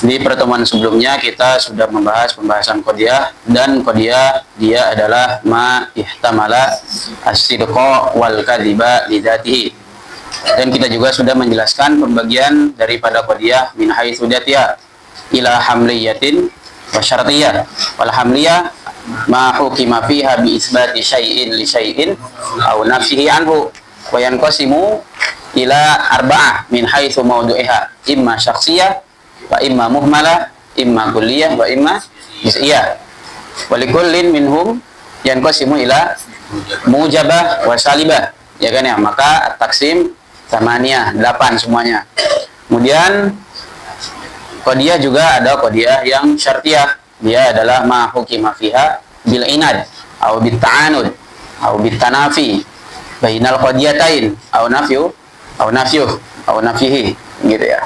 Di pertemuan sebelumnya kita sudah membahas pembahasan qadiyah, dan qadiyah dia adalah ma ihtamala as-sidqa wal kadhiba li dzatihi. Dan kita juga sudah menjelaskan pembagian daripada qadiyah min haitsu dzatiyah ila hamliyatin wa syartiyah. Wal hamliyah ma hukima fiha bi isbati syai'in li syai'in aw nafsihi anhu wa yanqasimu ila arba'ah min haitsu mawdu'iha, imma syakhsiyah wa imma muhmalah, imma kulliyah, wa imma juz'iyah. Wa likullin minhum yanqasimu ila mujabah wa salibah. Ya kan ya, maka taksim tamaniyah 8 semuanya. Kemudian qadiyah juga ada qadiyah yang syartiyah. Dia adalah ma hukima fiha bil inad au bit ta'anud au bit tanafi bainal qadiyatain au nafyu au nafyihi, gitu ya.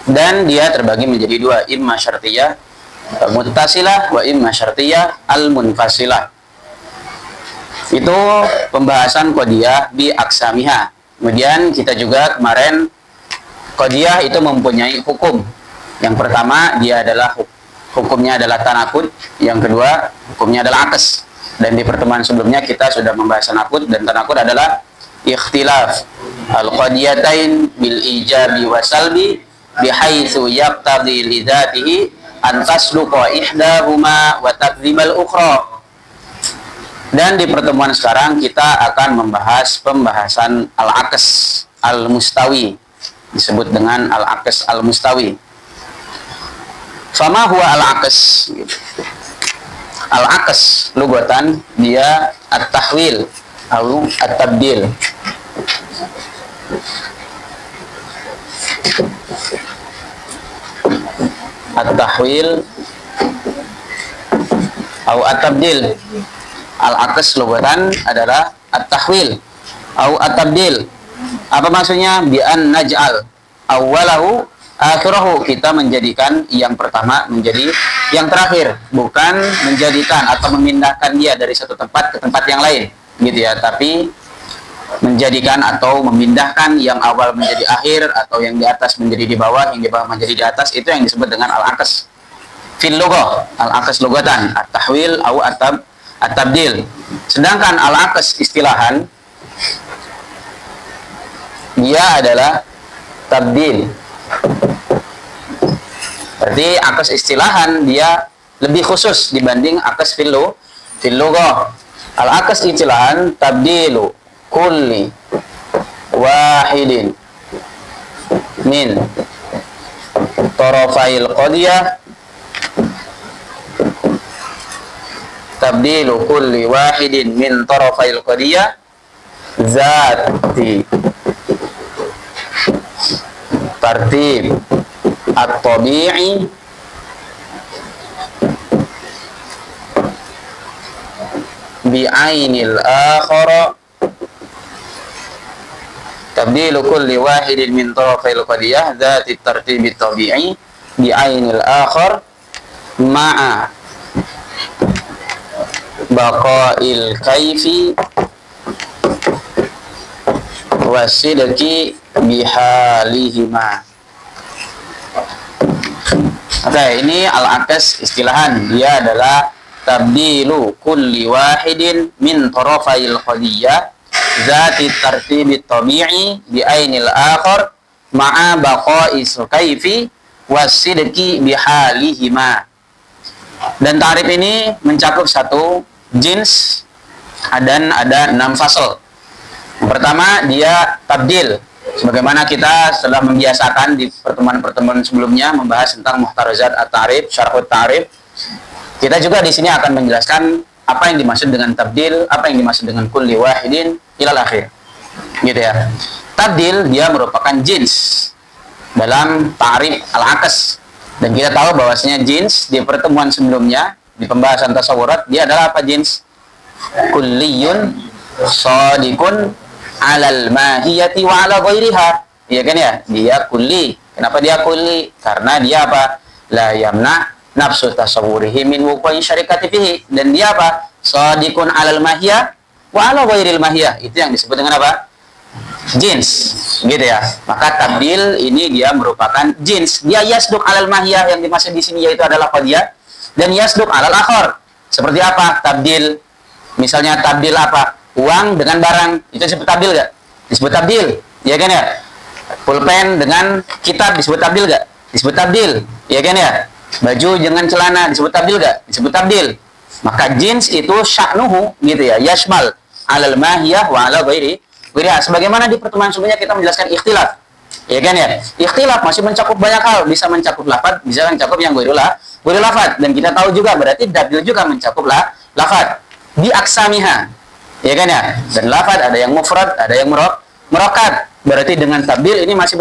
Dan dia terbagi menjadi dua, imma syartiyah muttasilah wa imma syartiyah al-munfasilah. Itu pembahasan qadiyah bi aksamiha. Kemudian kita juga kemarin qadiyah itu mempunyai hukum. Yang pertama dia adalah hukumnya adalah tanakud, yang kedua hukumnya adalah aks. Dan di pertemuan sebelumnya kita sudah membahas tanakud, dan tanakud adalah ikhtilaf al-qadiyatain bil ijabi wa salbi bihaitsu yaqtadi li dzatihi an tasluqa ihdahuma wa takdzibal ukhra. Dan di pertemuan sekarang kita akan membahas pembahasan al-aqs al-mustawi, disebut dengan al-aqs al-mustawi. Fama huwa al-aqs? Al-aqs lugatan dia at-tahwil atau at-tabdil. At-tahwil atau at-tabdil. Al-aqs lugatan adalah at-tahwil atau at-tabdil. Apa maksudnya? Bi an naj'al awwalahu akhirahu, kita menjadikan yang pertama menjadi yang terakhir, bukan menjadikan atau memindahkan dia dari satu tempat ke tempat yang lain, gitu ya, tapi menjadikan atau memindahkan yang awal menjadi akhir, atau yang di atas menjadi di bawah, yang di bawah menjadi di atas. Itu yang disebut dengan al-aqs fil lughah. Al-aqs lugatan at-tahwil atau at-tabdil. Sedangkan al-aqs istilahan dia adalah tabdil. Berarti aqs istilahan dia lebih khusus dibanding aqs fil lughah. Al-aqs istilahan tabdilu kulli wahidin min tarafail qadiyah, tabdilu kulli wahidin min tarafail qadiyah zati tartib at-tabi'i bi'ainil akhara, tabdilu kulli wahidin min tarafil qadiyah dzati tartibi tabi'i bi ainil akhar ma'a baqa'il kaifi wasidqi bihalihima. Oke, ini al-aqs istilahan. Dia adalah tabdilu kulli wahidin min tarafail qadiyah zati tartibi tabi'i bi ainil akhar ma'a baqa'is kaifi wasidqi bihalihima. Dan tarif ini mencakup satu jins dan ada 6 fasal. Yang pertama dia tabdil, sebagaimana kita setelah membiasakan di pertemuan-pertemuan sebelumnya membahas tentang muhtarazat at-ta'rif, syarhut ta'rif. Kita juga di sini akan menjelaskan apa yang dimaksud dengan tabdil, apa yang dimaksud dengan kulli wahidin ilal akhir, gitu ya. Tabdil dia merupakan jins dalam ta'rif al-aqs, dan kita tahu bahwasanya jins di pertemuan sebelumnya di pembahasan tasawurat dia adalah apa? Jins kulliyun shadiqun alal mahiyati wa ala ghairiha, iya kan ya, dia kulli. Kenapa dia kulli? Karena dia apa? La yamna nafsu tasawwurihi min wuqu'i syarikati fihi, dan dia apa? Shadiqun alal mahiyah wa ala ghairil mahiyah. Itu yang disebut dengan apa? jins, gitu ya. Maka tabdil ini dia merupakan jins. Dia yasduk alal mahiyah, yang dimaksud di sini yaitu adalah qadiyah, dan yasduk alal akhar. Seperti apa? Tabdil. Misalnya tabdil apa? Uang dengan barang. Itu disebut tabdil gak? Disebut tabdil. Ya kan ya? Pulpen dengan kitab disebut tabdil gak? Disebut tabdil. Ya kan ya? Baju dengan celana disebut tabdil gak? Disebut tabdil. Maka jins itu sya'nuhu, gitu ya. Yashmal alal mahiyah wa ala ghairi. Sebagaimana di pertemuan sebelumnya kita menjelaskan ikhtilaf. Ya kan ya? Ikhtilaf masih mencakup banyak hal, bisa mencakup lafaz, bisa mencakup yang ghairu lafaz. Dan kita tahu juga berarti tabdil juga mencakup lafaz di aksamiha. Ya kan ya? Dan lafaz ada yang mufrad, ada yang murokat. Berarti dengan tabdil ini masih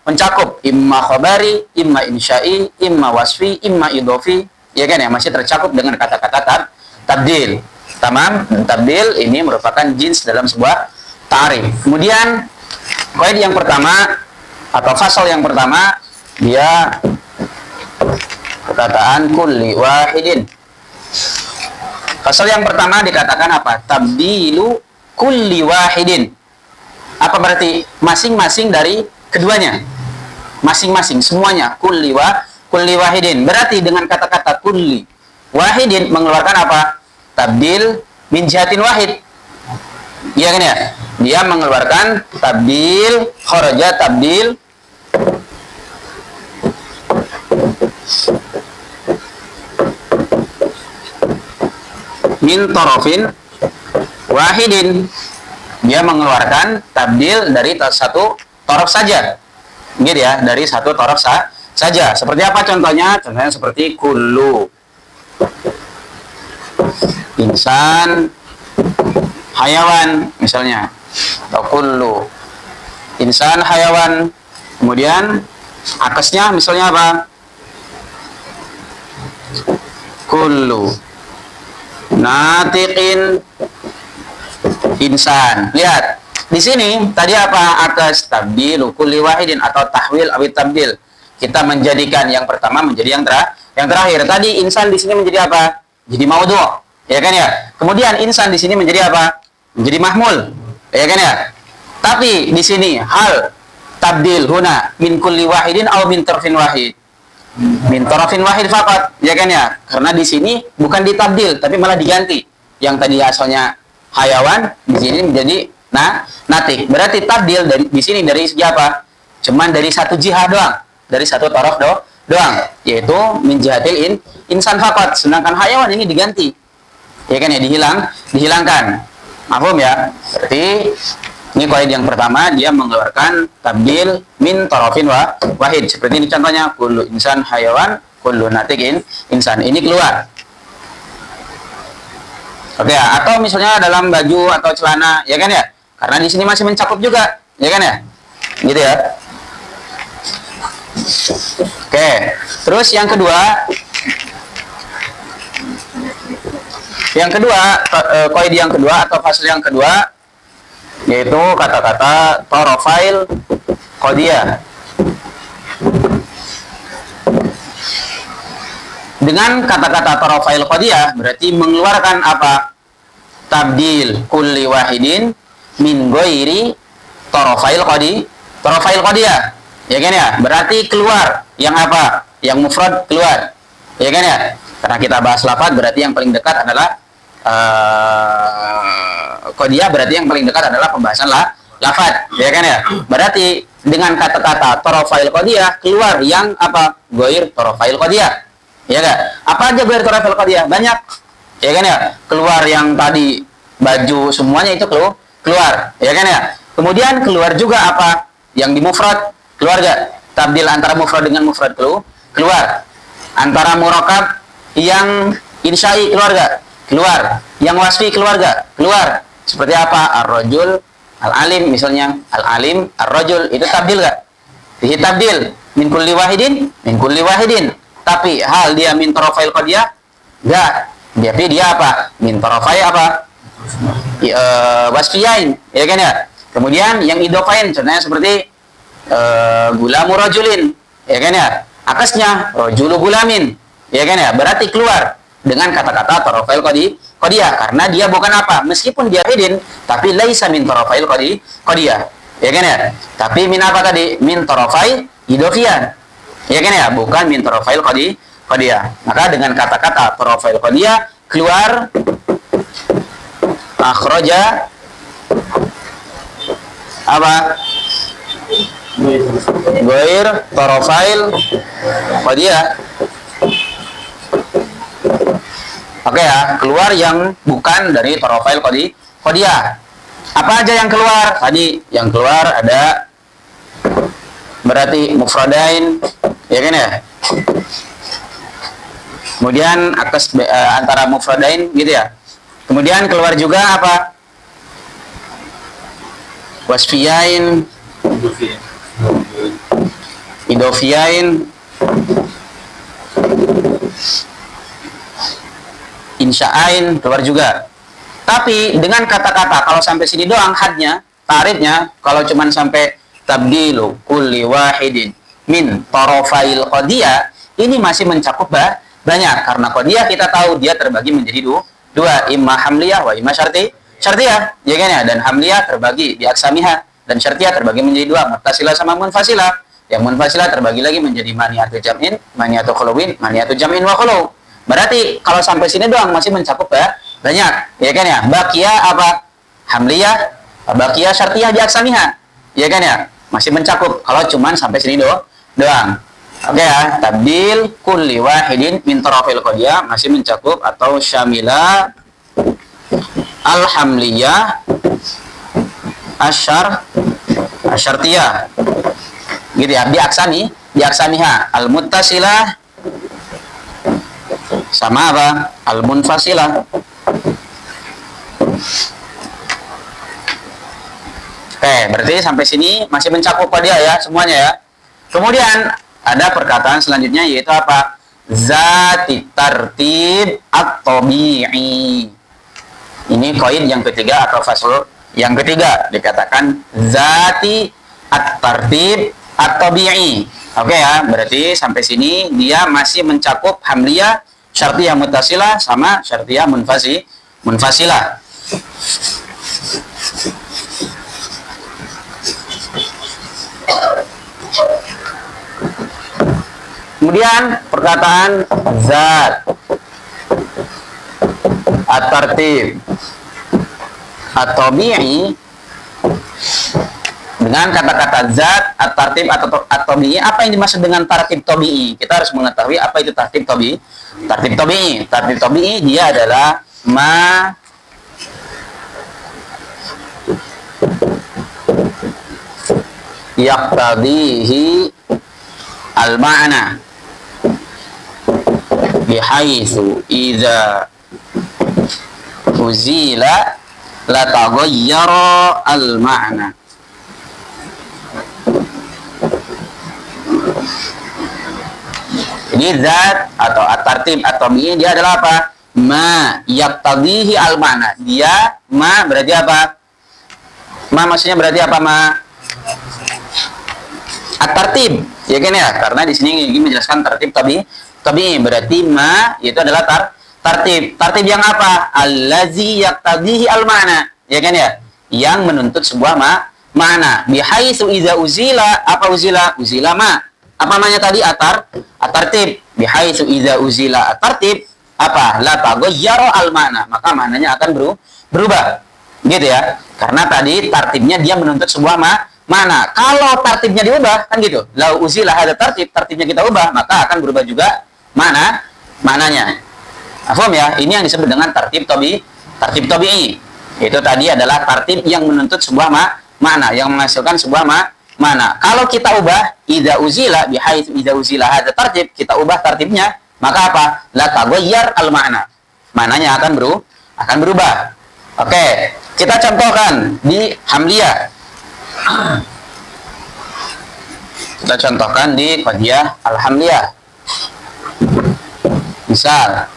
mencakup imma khabari, imma insya'i, imma wasfi, imma idhofi. Ya kan ya? Masih tercakup dengan kata-kata tabdil. Tamam? Tabdil ini merupakan jins dalam sebuah ta'rif. Kemudian kaidah yang pertama atau fasal yang pertama, dia perkataan kulli wahidin. Fasal yang pertama dikatakan apa? Tabdilu kulli wahidin. Apa berarti? Masing-masing dari keduanya. Masing-masing, semuanya. Kulli wahidin. Berarti dengan kata-kata kulli wahidin mengeluarkan apa? Tabdil min jihatin wahid. Iya kan ya? Dia mengeluarkan tabdil, kharaja tabdil min tarafin wahidin. Dia mengeluarkan tabdil dari satu taraf saja. Gitu ya, dari satu taraf saja. Seperti apa contohnya? Contohnya seperti kullu insan hayawan misalnya, atau kullu insan hayawan. Kemudian akasnya misalnya apa? Kullu natiqin insan. Lihat di sini tadi apa? Akas tabdilu kulli wahidin atau tahwil awit tabdil. Kita menjadikan yang pertama menjadi yang terakhir. Tadi insan di sini menjadi apa? Jadi maudhu'. Ya kan ya? Kemudian insan di sini menjadi apa? Menjadi mahmul. Ya kan ya? Tapi di sini hal tabdil huna min kulli wahidin atau min tarfin wahid. Min tarfin wahid faqat. Ya kan ya? Karena di sini bukan ditabdil tapi malah diganti. Yang tadi asalnya hayawan di sini menjadi natik. Berarti tabdil dari di sini dari segi apa? Cuman dari satu jihad doang. Dari satu taraf doang, yaitu min jihatil insan faqat. Sedangkan hayawan ini diganti. Ya kan ya, dihilangkan. Mahfum ya? Berarti ini kaidah yang pertama, dia mengeluarkan tabdil min tarafin wahid. Seperti ini contohnya, kullu insan hayawan, kullu natiqin insan. Ini keluar. Oke ya, atau misalnya dalam baju atau celana, ya kan ya? Karena di sini masih mencakup juga, ya kan ya? Gitu ya. Oke, terus yang kedua, kaidah yang kedua atau fasal yang kedua, yaitu kata-kata tarafail qadiyah. Dengan kata-kata tarafail qadiyah berarti mengeluarkan apa? Tabdil kulli wahidin min ghairi tarafail qadiyah. Ya kan ya? Berarti keluar yang apa? Yang mufrad keluar. Ya kan ya? Karena kita bahas lafaz berarti yang paling dekat adalah qadiyah, berarti yang paling dekat adalah pembahasan lafaz. Ya kan ya? Berarti dengan kata-kata tarafail qadiyah keluar yang apa? Ghair tarafail qadiyah. Ya kan? Apa aja ghair tarafail qadiyah? Banyak. Ya kan ya? Keluar yang tadi baju semuanya itu keluar. Ya kan ya? Kemudian keluar juga apa? Yang di mufrad keluarga, tabdil antara mufrad dengan mufrad keluar, antara murakab yang insya'i keluar, yang wasfi keluar. Seperti apa? Ar-rajul al-alim misalnya, al-alim ar-rajul, itu tabdil gak? Ini tabdil min kulli wahidin. Tapi hal dia min tarafail qadiyah enggak. Tapi dia apa? Min tarafai apa? Wasfiyain, ya kan ya? Kemudian yang idofain contohnya seperti gulamu rajulin, ya kan ya? Akasnya rajulu gulamin, ya kan ya? Berarti keluar dengan kata-kata tarafail qadiyah karena dia bukan apa? Meskipun dia hidin tapi laisa min tarafail qadiyah. Ya kan ya? Tapi min apa tadi? Min tarafai idofiyah. Ya kan ya? Bukan min tarafail qadiyah. Maka dengan kata-kata tarafail qadiyah keluar akhraja apa? Ghair tarafail qadiyah. Oke ya, keluar yang bukan dari tarafail qadiyah. Apa aja yang keluar? Tadi yang keluar ada berarti mufradain, ya kan ya? Kemudian akas antara mufradain gitu ya. Kemudian keluar juga apa? Wasfiyain, idofiyain, insya'ain keluar juga. Tapi dengan kata-kata kalau sampai sini doang hadnya, tarifnya, kalau cuman sampai tabdilu kulli wahidin min tarafail qadiyah, ini masih mencakup banyak karena qadiyah kita tahu dia terbagi menjadi dua, imma hamliyah wa imma syartiyah, ya kan ya? Dan hamliyah terbagi di aksamiha dan syartiyah terbagi menjadi dua, muttasilah sama munfasilah. Yang munfasilah terbagi lagi menjadi maniatu jam'in, maniatu khuluwin, maniatu jam'in wa khuluw. Berarti kalau sampai sini doang masih mencakup banyak, ya kan ya? Bakia apa? Hamliyah, bakia syartiyah di aksamiha, ya kan ya? Masih mencakup kalau cuman sampai sini doang. Oke ya, tabdil kulli wahidin min tarafil qadiyah masih mencakup atau syamila alhamliyah asyartiyah. Gitu ya, di aksamiha al-muttasilah sama apa? Al-munfasilah. Oke, berarti sampai sini masih mencakup qadiyah ya semuanya ya. Kemudian ada perkataan selanjutnya yaitu apa? Zati tartib at-tabi'i. Ini koin yang ketiga atau fasal yang ketiga, dikatakan zati at-tartib at-tabi'i. Oke ya, berarti sampai sini dia masih mencakup hamliyah, syartiyah muttasilah sama syartiyah munfasilah. Kemudian perkataan zat at-tartib at-tabi'i, dengan kata-kata zat at-tartib atau at-tabi'i, apa yang dimaksud dengan tartib tabi'i? Kita harus mengetahui apa itu tartib tabi'i. Tartib tabi'i, tartib tabi'i dia adalah ma yaqtadihi al-ma'na bihaitsu idza uzila la taghayyara al-ma'na. Jadi zat atau at-tartib atau tabi'i dia adalah apa? Ma yaqtadihi al-ma'na. Dia ma berarti apa? Ma maksudnya berarti apa ma? At-tartib, ya kan ya? Karena di sini ingin menjelaskan tartib tabi'i berarti ma itu adalah tartib. Tartib yang apa? Allazi yaqtadihi al-ma'na, ya kan ya? Yang menuntut sebuah makna. Bihaitsu idza uzila, apa uzila? Uzila ma. Apa namanya tadi? At-tartib. Bihaitsu idza uzila at-tartib, apa? La taghayyara al-ma'na. Maka maknanya akan berubah. Gitu ya. Karena tadi tartibnya dia menuntut sebuah mana? Kalau tartibnya diubah kan gitu. Lau uzilah ada tartibnya kita ubah, maka akan berubah juga maknanya. Paham ya? Ini yang disebut dengan tartib tabi'i. Itu tadi adalah tartib yang menuntut sebuah makna, yang menghasilkan sebuah makna. Kalau kita ubah idza uzila bihaitsu idza uzila ada tartib, kita ubah tartibnya, maka apa? La taghayyar al makna. Maknanya akan berubah. Oke, kita contohkan di hamliyah. Kita contohkan di qadiyah al-hamliyah. Misal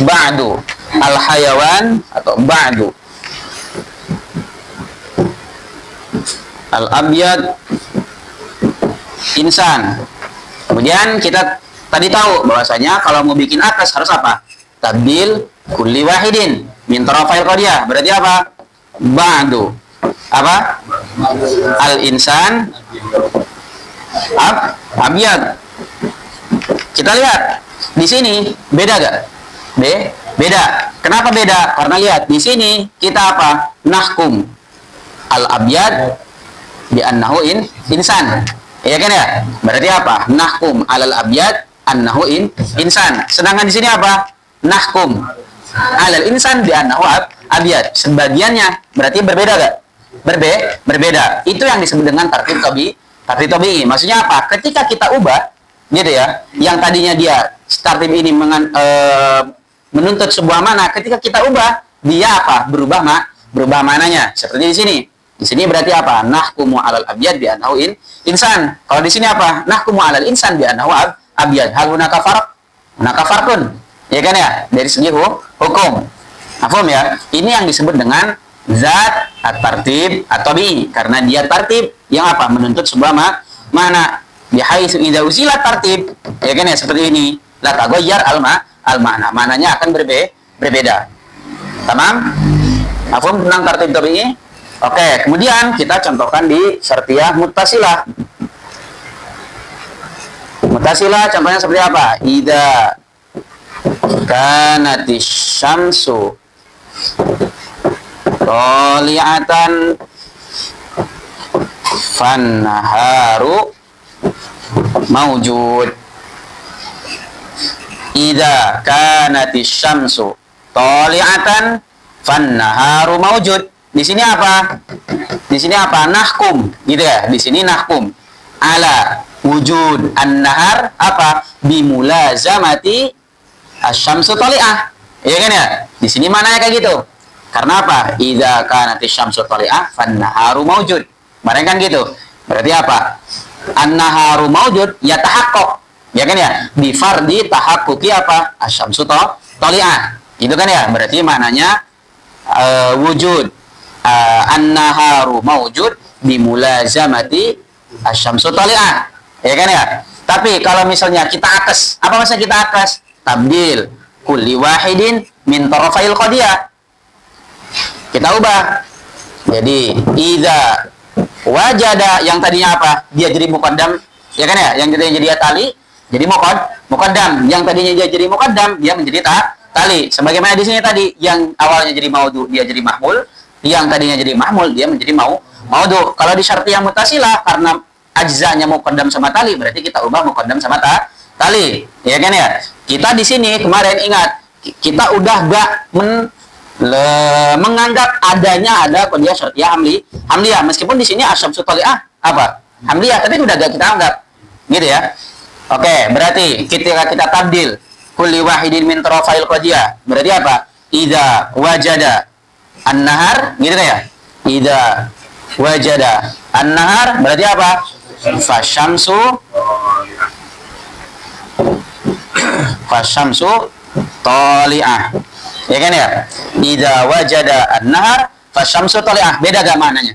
ba'du al-hayawan atau ba'du al-abyad insan. Kemudian kita tadi tahu bahwasanya kalau mau bikin atas harus apa? Tabdil kulli wahidin min tarafail qadiyah. Berarti apa? Ba'du apa? Al-insan abyad. Kita lihat di sini beda gak? Beda. Kenapa beda? Karena lihat di sini kita apa? Nahkum al-abyad bi annahu insan. Iya kan ya? Berarti apa? Nahkum alal abyad annahu insan. Sedangkan di sini apa? Nahkum alal insan bi annahu abyad. Sebagiannya berarti berbeda gak? Berbeda. Itu yang disebut dengan tartib tabi'i. Maksudnya apa? Ketika kita ubah gitu ya, yang tadinya dia tartib ini menuntut sebuah mana, ketika kita ubah dia apa? Berubah mananya. Seperti di sini. Di sini berarti apa? Nahkumu alal abyad bi annahu insan. Kalau di sini apa? Nahkumu alal insan bi annahu abyad. Hal hunaka farqun. Ya kan ya? Dari segi hukum. Paham ya? Ini yang disebut dengan zat at-tartib at-tabi'i, karena dia tartib yang apa? Menuntut sebuah mana. Bihaitsu idza usilat tartib, ya kan ya, seperti ini. La taghayyar al-ma'na. Mananya akan berbeda. Tamam? Paham tentang tartib tabi'i? Oke, kemudian kita contohkan di syartiyah muttasilah. Muttasilah contohnya seperti apa? Idza kanatis syamsu toli'atan fannaharu maujud. Idza kanatis syamsu toli'atan fannaharu maujud. Di sini apa? Di sini apa? Nahkum, gitu ya. Di sini nahkum ala wujud an-nahar apa? Bimulazamati asy-syamsu toli'ah. Iya kan ya? Di sini mananya kayak gitu. Karena apa? Idza kanatis syamsu toli'ah fan-naharu maujud. Mana kan gitu. Berarti apa? An-naharu maujud yatahaqqaq. Ya kan ya? Bi fardi tahaqquqi apa? Asy-syamsu toli'ah. Itu kan ya? Berarti mananya wujud an-naharu maujud bimulazamati asy-syamsu toli'ah. Ya kan ya? Tapi kalau misalnya kita akes, apa maksudnya kita akes? Tabdil kulli wahidin min tarafail qadiyah. Kita ubah. Jadi idza wajada, yang tadinya apa? Dia jadi muqaddam, ya kan ya? Yang tadinya jadi tali, jadi muqaddam. Yang tadinya dia jadi muqaddam, dia menjadi tali. Sebagaimana di sini tadi, yang awalnya jadi maudhu, dia jadi mahmul. Yang tadinya jadi mahmul, dia menjadi maudhu. Kalau di syartiyah muttasilah, karena ajzanya muqaddam sama tali, berarti kita ubah muqaddam sama tali. Ya kan ya? Kita di sini kemarin ingat, kita udah gak menganggap ada qadiyah syartiyah hamliyah. Meskipun di sini asy-syamsu toli'ah apa? Hamliyah, tapi udah gak kita anggap. Gitu ya. Oke, berarti ketika kita tabdil kulli wahidin min tarafail qadiyah, berarti apa? Idza wajada an-nahar, gitu kan ya? Idza wajada an-nahar berarti apa? Fasyamsu toli'ah. Ya kan ya? Idza wajada an-nahar fasyamsu toli'ah. Beda gak maknanya?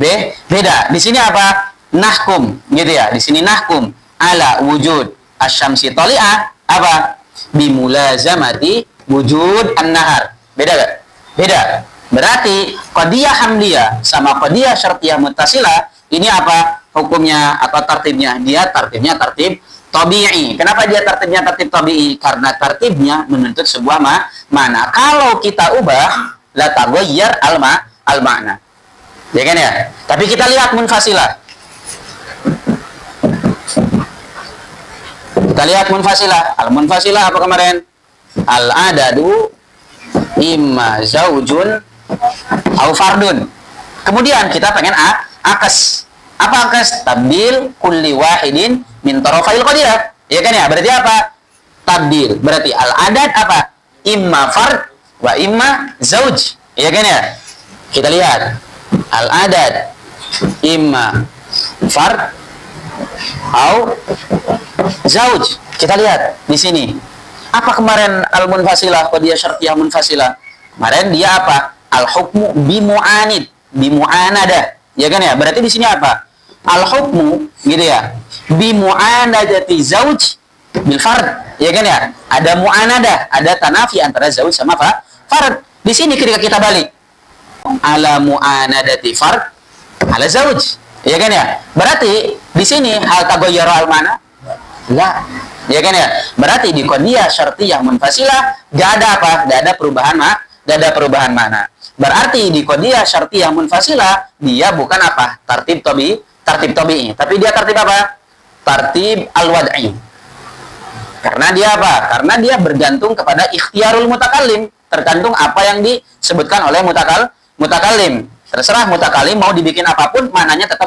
Beda. Di sini apa? Nahkum, gitu ya. Di sini nahkum ala wujud asy-syamsi toli'ah apa? Bimulazamati wujud an-nahar. Beda gak? Beda. Berarti qadiyah hamliyah sama qadiyah syartiyah muttasilah ini apa hukumnya atau tartibnya? Dia tartibnya tartib tabi'i. Kenapa dia tartibnya tartib tabi'i? Karena tartibnya menuntut sebuah mana. Kalau kita ubah la taghayyar al-ma'na. Ya kan ya? Tapi kita lihat munfasilah. Kita lihat munfasilah. Al-munfasilah apa kemarin? Al-adadu imma zaujun au fardun. Kemudian kita pengen akes. Apa akes? Tabdil kulli wahidin min tarafail qadiyah. Ya kan ya? Berarti apa? Tabdil. Berarti al-adad apa? Imma fard wa imma zauj. Ya kan ya? Kita lihat. Al-adad imma fard au zauj. Kita lihat di sini. Apa kemarin al-munfasilah qadiyah syartiyah munfasilah? Kemarin dia apa? Al-hukmu bimu'anadah. Ya kan ya? Berarti di sini apa? Al-hukmu gitu ya. Bimu'anadati zauj bil fard. Ya kan ya? Ada mu'anadah, ada tanafi antara zauj sama fard. Di sini ketika kita balik ala mu'anadati fard, ala zauj. Ya kan ya? Berarti di sini hal taghayyara al mana? La. Ya kan ya? Berarti di qadiyah syartiyah munfasilah enggak ada apa? Enggak ada perubahan enggak ada perubahan mana. Berarti di qadiyah syartiyah munfasilah dia bukan apa? Tartib tabi'i. Tapi dia tartib apa? Tartib al-wad'i. Karena dia apa? Karena dia bergantung kepada ikhtiarul mutakallim, tergantung apa yang disebutkan oleh mutakallim. Terserah mutakallim mau dibikin apapun, mananya tetap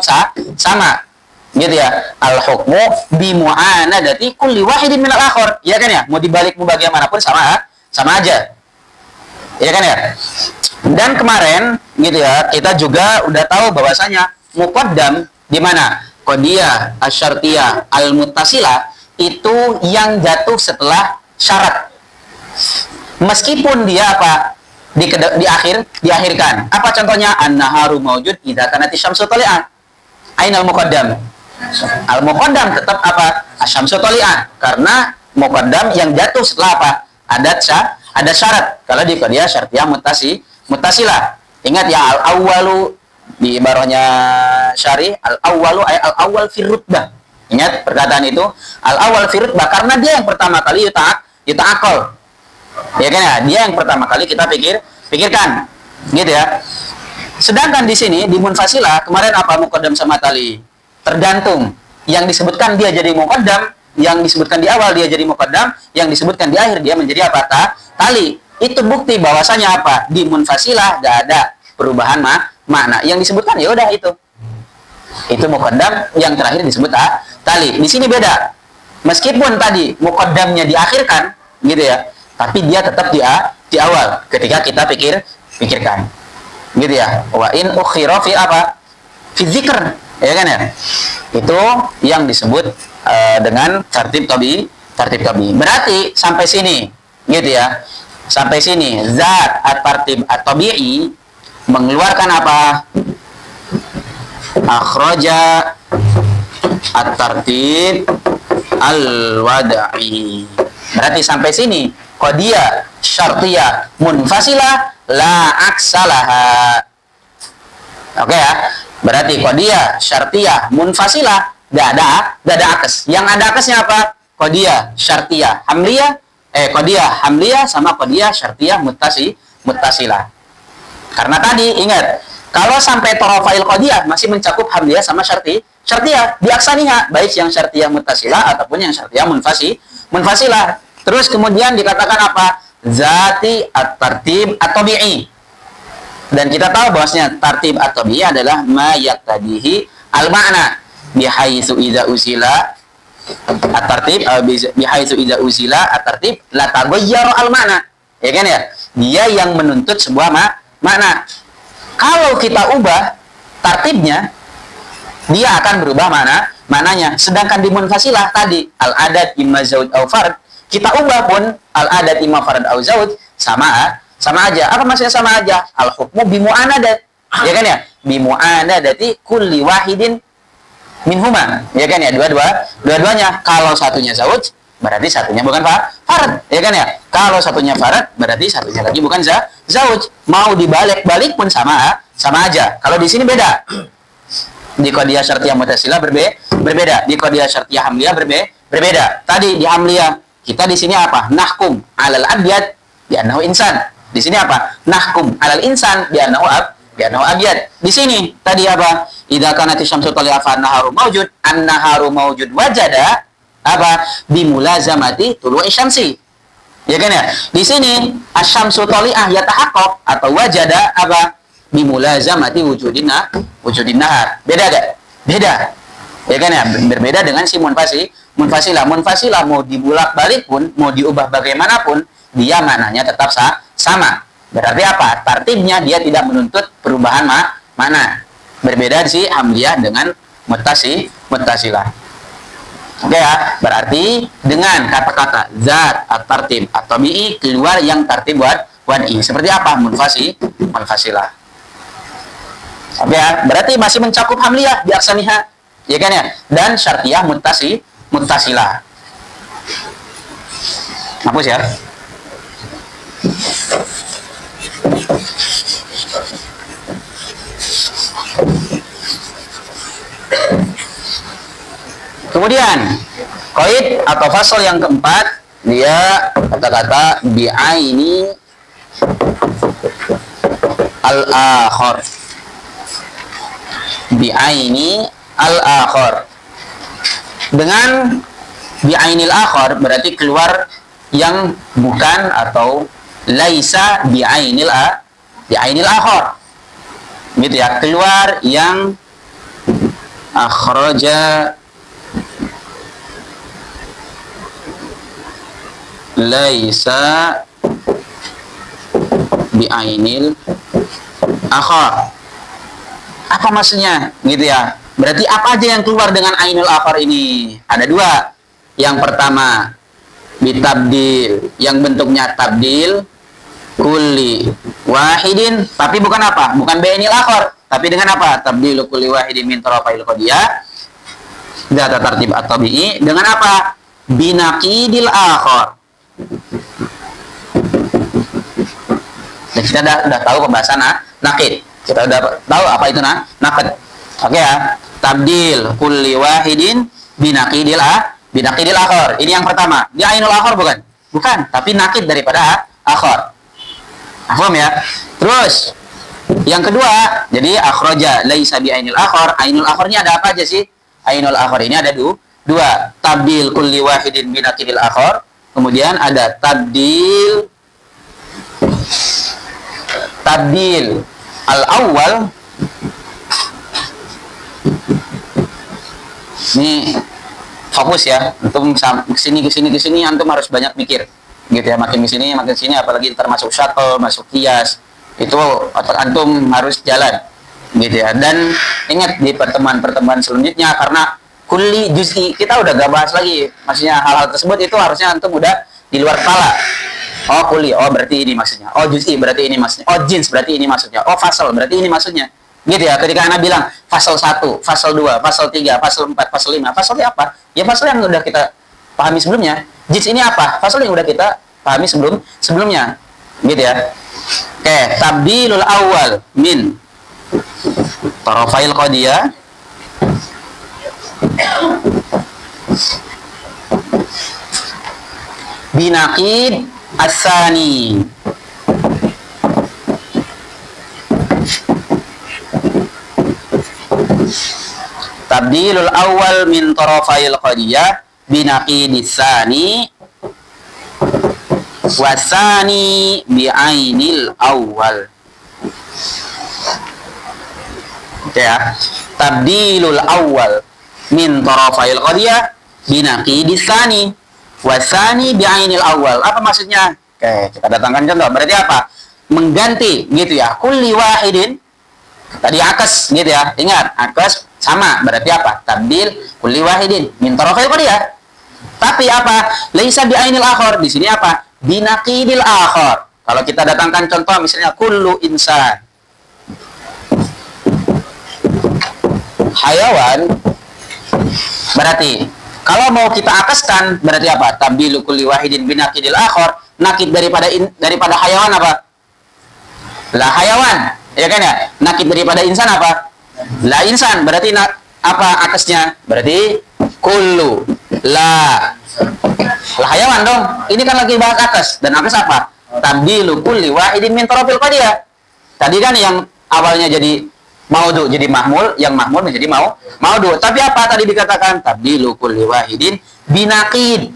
sama. Gitu ya. Al-hukmu bi mu'anadati kulli wahidin minal akhar. Ya kan ya? Mau dibalik mau bagaimanapun sama aja. Ya kan ya? Dan kemarin gitu ya, kita juga udah tahu bahwasanya muqaddam di mana? Qadiyah asyartiyah al-muttasilah itu yang jatuh setelah syarat. Meskipun dia apa? Diakhirkan. Apa contohnya? An-naharu maujud idza kanat asy-syamsu tali'an. Ainal muqaddam? Al-muqaddam tetap apa? Asy-syamsu tali'an. Karena muqaddam yang jatuh setelah apa? Ada syarat. Kalau di qadiyah syartiyah muttasilah. Ingat ya, al-awwalu di ibarahnya syari, al-awwalu ay al-awwal fi rutbah. Ingat perkataan itu, al-awwal fi rutbah, karena dia yang pertama kali yuta'aqal. Ya kan ya, dia yang pertama kali kita pikirkan. Gitu ya. Sedangkan di sini di munfasilah kemarin apa muqaddam sama tali? Tergantung. Yang disebutkan dia jadi muqaddam, yang disebutkan di awal dia jadi muqaddam, yang disebutkan di akhir dia menjadi apa? Tali. Itu bukti bahwasanya apa? Di munfasilah enggak ada perubahan makna. Yang disebutkan ya udah itu. Itu muqaddam, yang terakhir disebut tali. Di sini beda. Meskipun tadi muqaddamnya diakhirkan, gitu ya, tapi dia tetap di awal ketika kita pikirkan. Gitu ya. Wa in ukhira fi apa? Fi dzikr. Ya kan ya? Itu yang disebut dengan tartib tabi. Berarti sampai sini, gitu ya. Sampai sini zat at-tartib at-tabi'i mengeluarkan apa? Akhraja at-tartib al-wada'i. Berarti sampai sini qadiyah syartiyah munfasilah la aksalaha. Oke ya. Berarti qadiyah syartiyah munfasilah enggak ada akes. Yang ada akesnya apa? Qadiyah syartiyah hamliyah, qadiyah hamliyah sama qadiyah syartiyah muttasilah. Karena tadi ingat, kalau sampai tarafail qadiyah masih mencakup hamliyah sama syartiyah diaksaniha, baik yang syartiyah muttasilah ataupun yang syartiyah munfasilah. Terus kemudian dikatakan apa? Zati at-tartib at-tabi'i. Dan kita tahu bahwasanya tartib at-tabi'i adalah ma yaqtadihi al-ma'na bihaitsu idza uzila at-tartib bihaitsu idza uzila at-tartib la taghayyara al-ma'na. Ya kan ya? Dia yang menuntut sebuah makna. Kalau kita ubah tartibnya, dia akan berubah maknanya. Sedangkan di munfasilah tadi al-adad imma zaud au fard, kita ubah pun al-adad imma fard au zaud sama aja. Apa maksudnya sama aja? Al-hukmu bi mu'anadat. Ya kan ya? Bi mu'anadati kulli wahidin minhuma. Ya kan ya? Dua-duanya. Kalau satunya zauj, berarti satunya bukan farad. Ya kan ya? Kalau satunya farad, berarti satunya lagi bukan zauj. Mau dibalik-balik pun sama aja. Kalau di sini beda. Di qadiyah syartiyah muttasilah berbeda. Di qadiyah syartiyah hamliyah berbeda. Tadi di hamliyah kita di sini apa? Nahkum 'alal abyad bi annahu insan. Di sini apa? Nahkum 'alal insan bi annahu abyad. Di sini tadi apa? Idza kanat asy-syamsu tali'a fa an-naharu mawjud wajada apa? Bimulazamati tulu'i syamsi. Ya kan ya? Di sini asy-syamsu tali'ah yatahaqqaq atau wajada apa? Bimulazamati wujudin nahar. Beda gak? Beda. Ya kan ya? Berbeda dengan si munfasilah. Munfasilah mau dibulak-balik pun, mau diubah bagaimanapun, dia maknanya tetap sama. Berarti apa? Tartibnya dia tidak menuntut perubahan mana. Berbeda si hamliyah dengan muttasilah. Oke ya, berarti dengan kata-kata zat at-tartib at-tabi'i keluar yang tartib wad'i. Seperti apa? Munfasilah. Oke ya, berarti masih mencakup hamliyah di aksaniha. Ya kan ya? Dan syartiyah muttasilah. Hapus ya. Kemudian qaid atau fasal yang keempat, dia kata-kata bi'aini al-akhar. Bi'aini al-akhar. Dengan bi'ainil akhar berarti keluar yang bukan atau laisa bi'ainil akhar. Gitu ya, keluar yang akhraja laisa bi'ainil akhar. Apa maksudnya? Gitu ya. Berarti apa aja yang keluar dengan ainul akhar ini? Ada dua. Yang pertama bitabdil, yang bentuknya tabdil kulli wahidin, tapi bukan apa? Bukan bi'ainil akhar, tapi dengan apa? Tabdilu kulli wahidin min tarafail qadiyah dzat tartib at-tabi'i, dengan apa? Binaqidil akhar. Dan kita udah tahu pembahasan naqid. Kita udah tahu apa itu naqid. Oke ya. Tabdil kulli wahidin binaqidil akhar. Ini yang pertama. Dia ainul akhar bukan? Bukan, tapi naqid daripada akhar. Paham ya? Terus yang kedua, jadi akhraja laisa bi ainil akhar. Ainul akharnya ada apa aja sih? Ainul akhar ini ada dua. Tabdil kulli wahidin binaqidil akhar. Kemudian ada tabdil al-awwal. Ini fokus ya, antum kesini antum harus banyak mikir gitu ya, makin kesini apalagi termasuk shuttle, masuk kias itu antum harus jalan gitu ya. Dan ingat di pertemuan selanjutnya, karena kulli juz'i kita udah gak bahas lagi, maksudnya hal-hal tersebut itu harusnya antum udah di luar kepala. Oh kulli, oh berarti ini maksudnya, oh juz'i berarti ini maksudnya, oh jins berarti ini maksudnya, oh fasal berarti ini maksudnya. Gitu ya, ketika anak bilang fasal 1, fasal 2, fasal 3, fasal 4, fasal 5, fasalnya apa? Ya fasal yang udah kita pahami sebelumnya. Jins ini apa? Fasal yang udah kita pahami sebelumnya. Gitu ya. Oke, tabdilul awal min tarafail qadiyah binaqid as-sani. Tabdilul awal min tarafail qadiyah binaqidis sani wasani bi'ainil awal. Oke ya. Tabdilul awal min tarafail qadiyah binaqidis sani wasani bi'ainil awal. Apa maksudnya? Oke, kita datangkan contoh. Berarti apa? Mengganti gitu ya. Kulli wahidin. Tadi akas gitu ya. Ingat, akas sama, berarti apa? Tabdil kulli wahidin min tarafail qadiyah. Tapi apa? Laisa bi ainil akhar. Di sini apa? Binaqidil akhar. Kalau kita datangkan contoh misalnya kullu insan. Hayawan. Berarti kalau mau kita akaskan berarti apa? Tabdilu kulli wahidin binaqidil akhar. Nakid daripada hayawan apa? La hayawan. Ya kan ya? Nakid daripada insan apa? La insan. Berarti apa akasnya? Berarti kullu la hayawan dong. Ini kan lagi bahas akas. Dan akas apa? Tabdilu kulli wahidin min tarafil qadiyah. Tadi kan yang awalnya jadi maudhu jadi mahmul, yang mahmul menjadi maudhu. Tapi apa tadi dikatakan? Tabdilu kulli wahidin binaqid.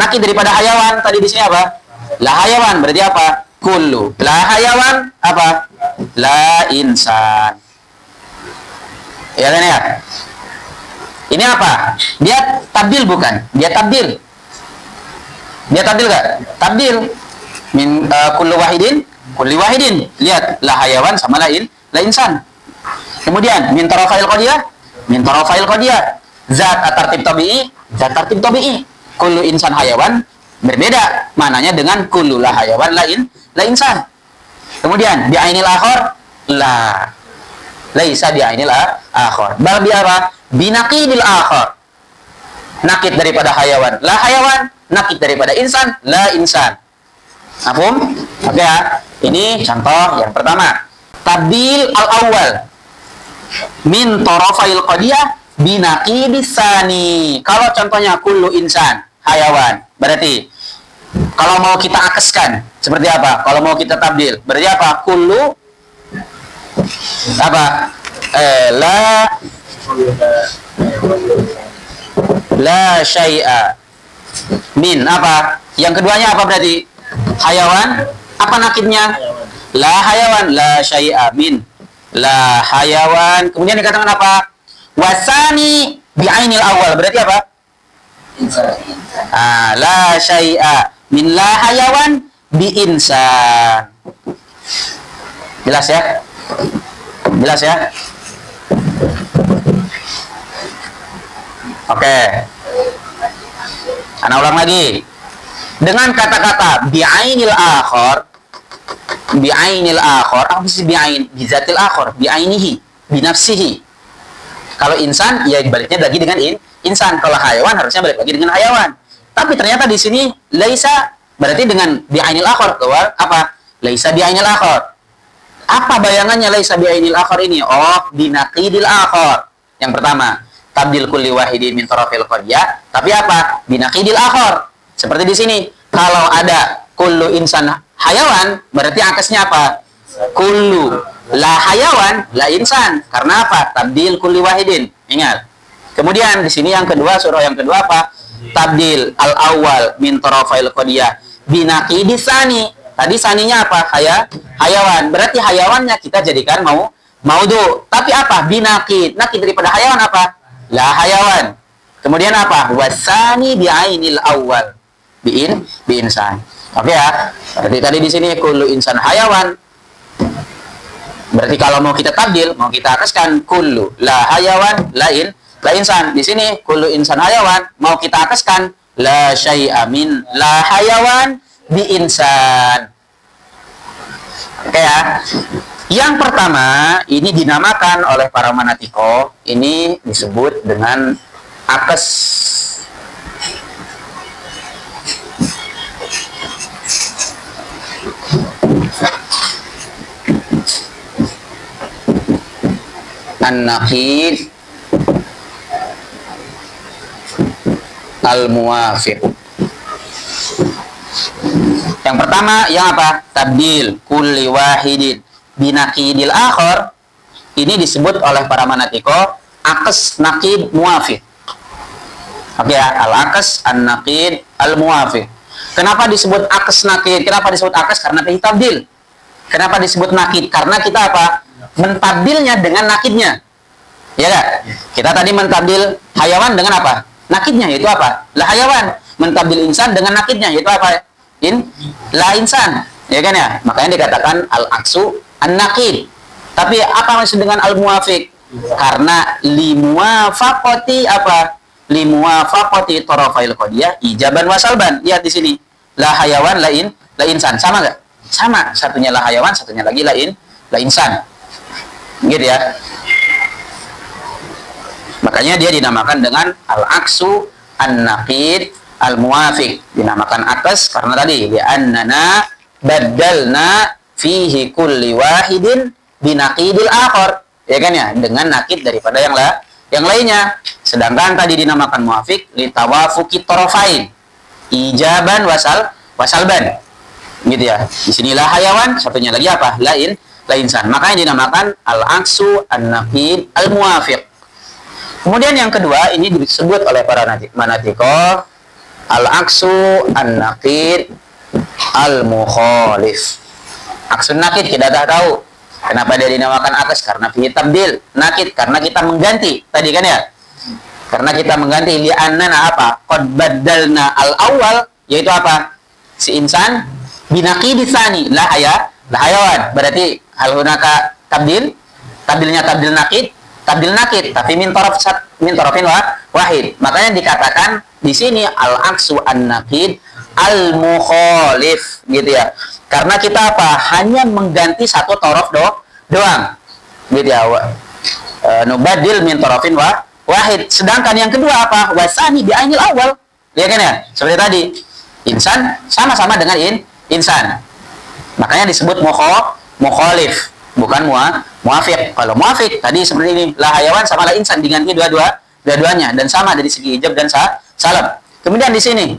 Nakid daripada hayawan. Tadi di sini apa? La hayawan. Berarti apa? Kullu la hayawan apa? La insan. Ya kan ya? Ini apa? Dia tabdil bukan? Dia tabdil. Dia tabdil gak? Tabdil. Min kullu wahidin, kulli wahidin. Lihat, la hayawan sama la insan. Kemudian min tarafail qadiyah, min tarafail qadiyah. Zat tartib tabi'i, zat tartib tabi'i. Kullu insan hayawan berbeda mananya dengan kullu la hayawan la insan. Kemudian bi ainil akhar la laisa bi ainil akhar. Bal bi apa? Binaqidil akhar. Nakid daripada hayawan la hayawan, nakid daripada insan la insan. Paham? Oke ya. Ini contoh yang pertama. Tabdil al-awwal min tarafail qadiyah binaqidisani. Kalau contohnya kullu insan, hayawan, berarti kalau mau kita akeskan seperti apa? Kalau mau kita tabdil, berarti apa? Kullu apa? La syai'a min apa? Yang keduanya apa berarti? Hayawan. Apa nakidnya? La hayawan, la syai'a min. La hayawan. Kemudian dikatakan apa? Wasani bi'ainil awal. Berarti apa? La syai'a min la hayawan bi insan. Jelas ya? Jelas ya? Oke. Ana ulang lagi. Dengan kata-kata bi'ainil akhar, bi'ainil akhar, apa sih bi'ain? Bizatil akhar, bi'ainihi, binafsihi. Kalau insan, ya baliknya lagi dengan insan. Kalau hayawan, harusnya balik lagi dengan hayawan. Tapi ternyata di sini, laisa, berarti dengan bi'ainil akhar, keluar apa? Laisa bi'ainil akhar. Apa bayangannya laisa bi'ainil akhar ini? Oh, binaqidil akhar. Yang pertama, tabdil kulli wahidin min tarafil qadiyah. Tapi apa? Binaqidil akhar. Seperti di sini, kalau ada kullu insan hayawan, berarti akasnya apa? Kullu la hayawan la insan. Karena apa? Tabdil kulli wahidin. Ingat. Kemudian di sini yang kedua, surah yang kedua apa? Tabdil al awal min tarafil qadiyah binaqidis sani. Tadi saninya apa? Hayawan. Berarti hayawannya kita jadikan maudhu. Tapi apa? Binaqid. Nakid daripada hayawan apa? La hayawan. Kemudian apa? Wasani bi'ainil awal. Bi'insan. Oke ya. Berarti tadi di sini kullu insan hayawan. Berarti kalau mau kita tabdil, mau kita akaskan kullu la hayawan la insan. Di sini kullu insan hayawan, mau kita akaskan la syai'a min la hayawan bi insan. Oke ya. Yang pertama, ini dinamakan oleh para manatiko, ini disebut dengan akes. An-naqid al-muwafiq. Yang pertama, yang apa? Tabdil kulli wahidin binaqidil akhar. Ini disebut oleh para manatiko akes naqid muwafiq. Oke ya, al-akes an-naqid al-muwafiq. Kenapa disebut akes naqid? Kenapa disebut akes? Karena kita tabdil. Kenapa disebut naqid? Karena kita apa? Mentabdilnya dengan nakidnya. Ya enggak? Kita tadi mentabdil hayawan dengan apa? Nakidnya, yaitu apa? La hayawan. Mentabdil insan dengan nakidnya, yaitu apa? La insan. Ya kan ya? Makanya dikatakan al-aksu an-naqid. Tapi apa maksud dengan al-muwafiq? Karena limuwafaqati apa? Limuwafaqati tarafail qadiyah ijaban wa salban. Lihat di sini. La hayawan la insan. Sama enggak? Sama. Satunya la hayawan, satunya lagi la insan. Gitu ya. Makanya dia dinamakan dengan al-aksu an-naqid al-muwafiq. Dinamakan akes karena tadi li'annana baddalna fihi kulli wahidin binaqidil akhar. Ya kan ya, dengan nakid daripada yang lainnya. Sedangkan tadi dinamakan muwafiq li tawafuqi tarafain. Ijaban wasalban. Gitu ya. Di sinilah hayawan, satunya lagi apa? La insan. Makanya dinamakan al-aksu an-naqid al-muwafiq. Kemudian yang kedua, ini disebut oleh para manatiko al-aksu an-naqid al-mukhalif. Aksu naqid kita dah tahu. Kenapa dia dinamakan akes? Karena fihi tabdil. Naqid karena kita mengganti. Tadi kan ya? Karena kita mengganti li'annana apa? Qad baddalna al-awwal, yaitu apa? Si insan binaqidis tsani la hayawan. Berarti hal hunaka tabdil. Tabdilnya tabdil nakid, tapi min tarafin wahid. Makanya dikatakan di sini al-aksu an-naqid al-mukhalif, gitu ya. Karena kita apa? Hanya mengganti satu taraf doang. Gitu ya. Nubadil min tarafin wahid. Sedangkan yang kedua apa? Wasani bi'ainil awal. Ya kan ya? Seperti tadi. Insan sama-sama dengan insan. Makanya disebut mukhalif, bukan muwafiq. Kalau muwafiq tadi seperti ini, la hayawan sama la insan diganti dua-duanya, dan sama dari segi ijab dan salam. Kemudian di sini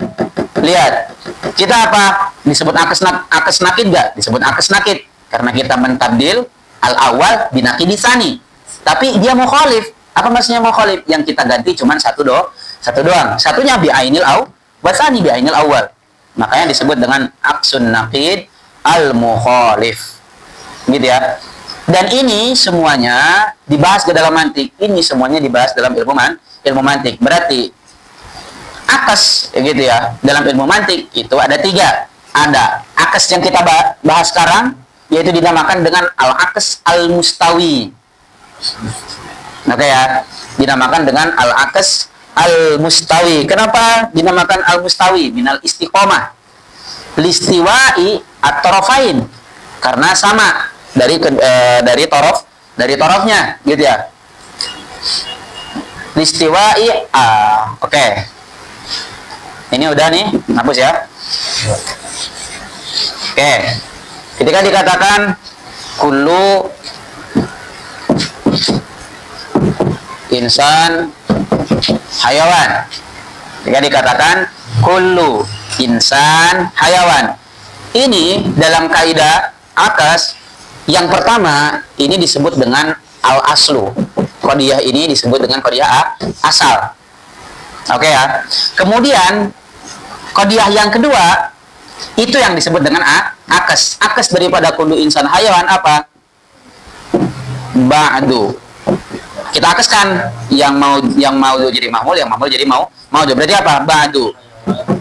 lihat, kita apa? Disebut akes nakid nggak? Disebut akes nakid karena kita mentabdil al-awwal binakidi tsani. Tapi dia mukhalif. Apa maksudnya mukhalif? Yang kita ganti cuma satu doang. Satunya bi ainil aw, wa tsani bi ainil awwal. Makanya disebut dengan aksun nakid al-mukhalif. Gitu ya. Dan ini semuanya dibahas ke dalam mantik. Ini semuanya dibahas dalam ilmu mantik. Berarti akes, gitu ya, dalam ilmu mantik itu ada 3. Ada akes yang kita bahas sekarang, yaitu dinamakan dengan al-akes al-mustawi. Oke ya, dinamakan dengan al-akes al-mustawi. Kenapa dinamakan al-mustawi? Minal istiqomah listiwa'i at-tarafain, karena sama dari torofnya, gitu ya. Listiwa'i oke. Ini udah nih, hapus ya. Oke. Ketika dikatakan kullu insan hayawan. Ketika dikatakan kullu insan hayawan. Ini dalam kaidah akas yang pertama ini disebut dengan al-aslu. Qadiyah ini disebut dengan qadiyah asal. Oke ya. Kemudian qadiyah yang kedua itu yang disebut dengan akes. Akes daripada kullu insan hayawan apa? Ba'du. Kita akeskan yang mau jadi mahmul, yang mahmul jadi mau. Berarti apa? Ba'du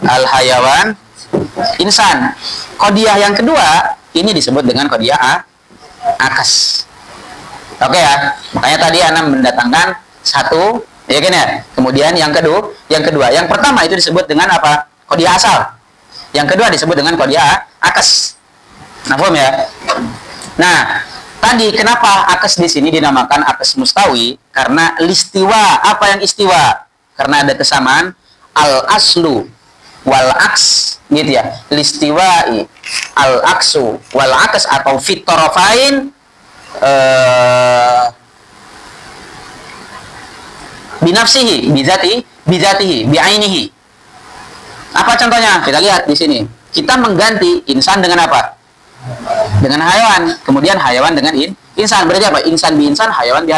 al hayawan insan. Qadiyah yang kedua ini disebut dengan qadiyah akes. Oke ya. Makanya tadi Ana mendatangkan satu, ya kan ya. Kemudian yang kedua, yang pertama itu disebut dengan apa? Qadiyah asal. Yang kedua disebut dengan qadiyah akes. Paham ya? Nah, tadi kenapa akes di sini dinamakan akes mustawi? Karena listiwa. Apa yang istiwa? Karena ada kesamaan al-aslu wal aks, gitu ya. Listiwa'i al-aksu wal aks atau fit tarafain binafsihi, bizatihi, bi'ainihi. Apa contohnya? Kita lihat di sini. Kita mengganti insan dengan apa? Dengan hayawan. Kemudian hayawan dengan insan. Berarti apa? Insan bi insan, hayawan bi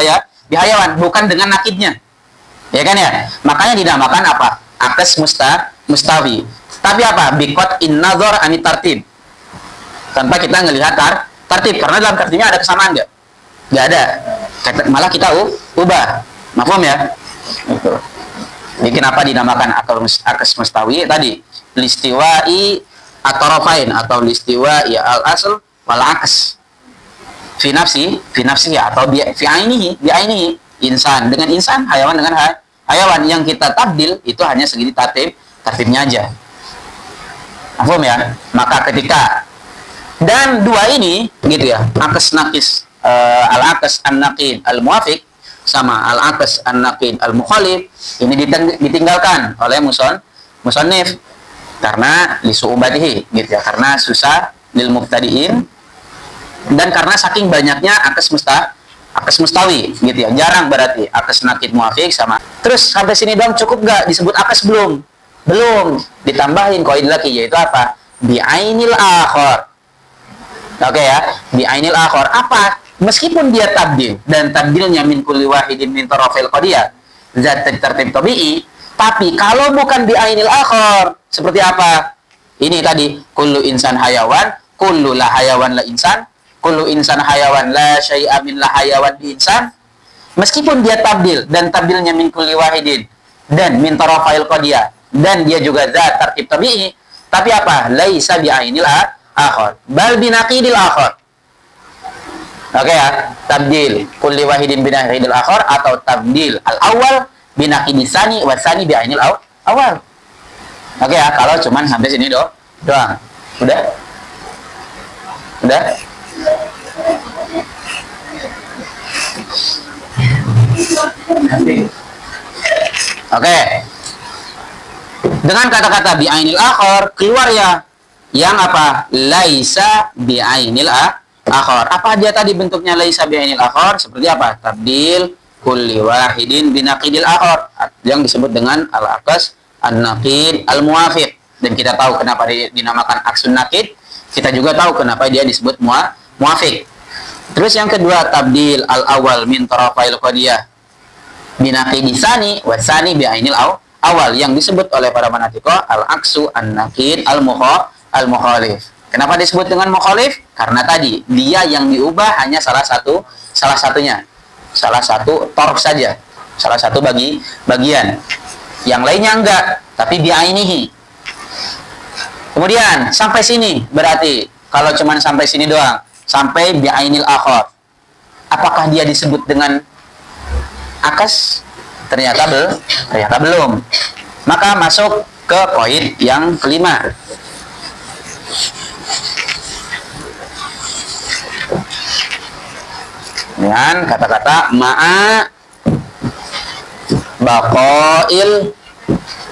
hayawan. Bukan dengan nakidnya. Ya kan ya? Makanya dinamakan apa? Akes mustawi. Tapi apa? Bikot in nazar anit tartib. Tanpa kita ngelihat tartib. Karena dalam tartibnya ada kesamaan nggak? Nggak ada. Malah kita ubah. Mafhum ya? Itu. Jadi kenapa dinamakan akes mustawi tadi? Listiwa'i at-tarafain atau listiwa'i al-asl wal aks. Fi nafsi ya, atau fi ainihi insan dengan insan, hayawan dengan hayawan. Yang kita tabdil itu hanya segini tartibnya aja. Paham ya? Maka ketika dan dua ini gitu ya, akes nakis al-akes an-naqid al-muwafiq sama al-akes an-naqid al-mukhalif ini ditinggalkan oleh musannif karena lisu'ubatihi gitu ya, karena susah lil mubtadiin dan karena saking banyaknya akes mustawi gitu ya, jarang berarti akes nakid muwafiq sama. Terus sampai sini dong cukup gak disebut akes? Belum ditambahin qaidah lagi, yaitu apa? Bi'ainil akhar. Oke ya, bi'ainil akhar apa? Meskipun dia tabdil dan tabdilnya min kulli wahidin min tarafil qadiyah zat tertib tabi'i, tapi kalau bukan bi'ainil akhar seperti apa? Ini tadi kullu insan hayawan, kullu la hayawan la insan, kullu insan hayawan la syai'a min la hayawan bi insan. Meskipun dia tabdil dan tabdilnya min kulli wahidin dan min tarafil qadiyah dan dia juga zat tertib tabi'i, tapi apa? Laisa bi'ainil akhar bal binaqidil akhar. Oke ya, tabdil kulli wahidin binaqidil akhar atau tabdil al-awwal binaqidis tsani wa tsani bi'ainil awal. Oke ya, kalau cuman sampai sini doang. Udah? Oke. Dengan kata-kata bi'ainil akhar keluar ya yang apa? Laisa bi'ainil akhar. Apa dia tadi bentuknya laisa bi'ainil akhar? Seperti apa? Tabdil kulli wahidin binaqidil akhar, yang disebut dengan al-aqas an-naqid al-muwafiq. Dan kita tahu kenapa dia dinamakan aksun naqid, kita juga tahu kenapa dia disebut muwafiq. Terus yang kedua, tabdil al-awal min tarafail qadiyah binaqidi tsani wa tsani bi ainil awal, yang disebut oleh para manatiqah al-aksu an-naqid al-mukhalif. Kenapa disebut dengan mukhalif? Karena tadi dia yang diubah hanya salah satunya, salah satu torf saja, salah satu bagian. Yang lainnya enggak, tapi bi'ainihi. Kemudian sampai sini berarti kalau cuma sampai sini doang, sampai bi'ainil akhar, apakah dia disebut dengan akas? Ternyata belum. Maka masuk ke poin yang kelima. Dengan kata-kata ma'a baqail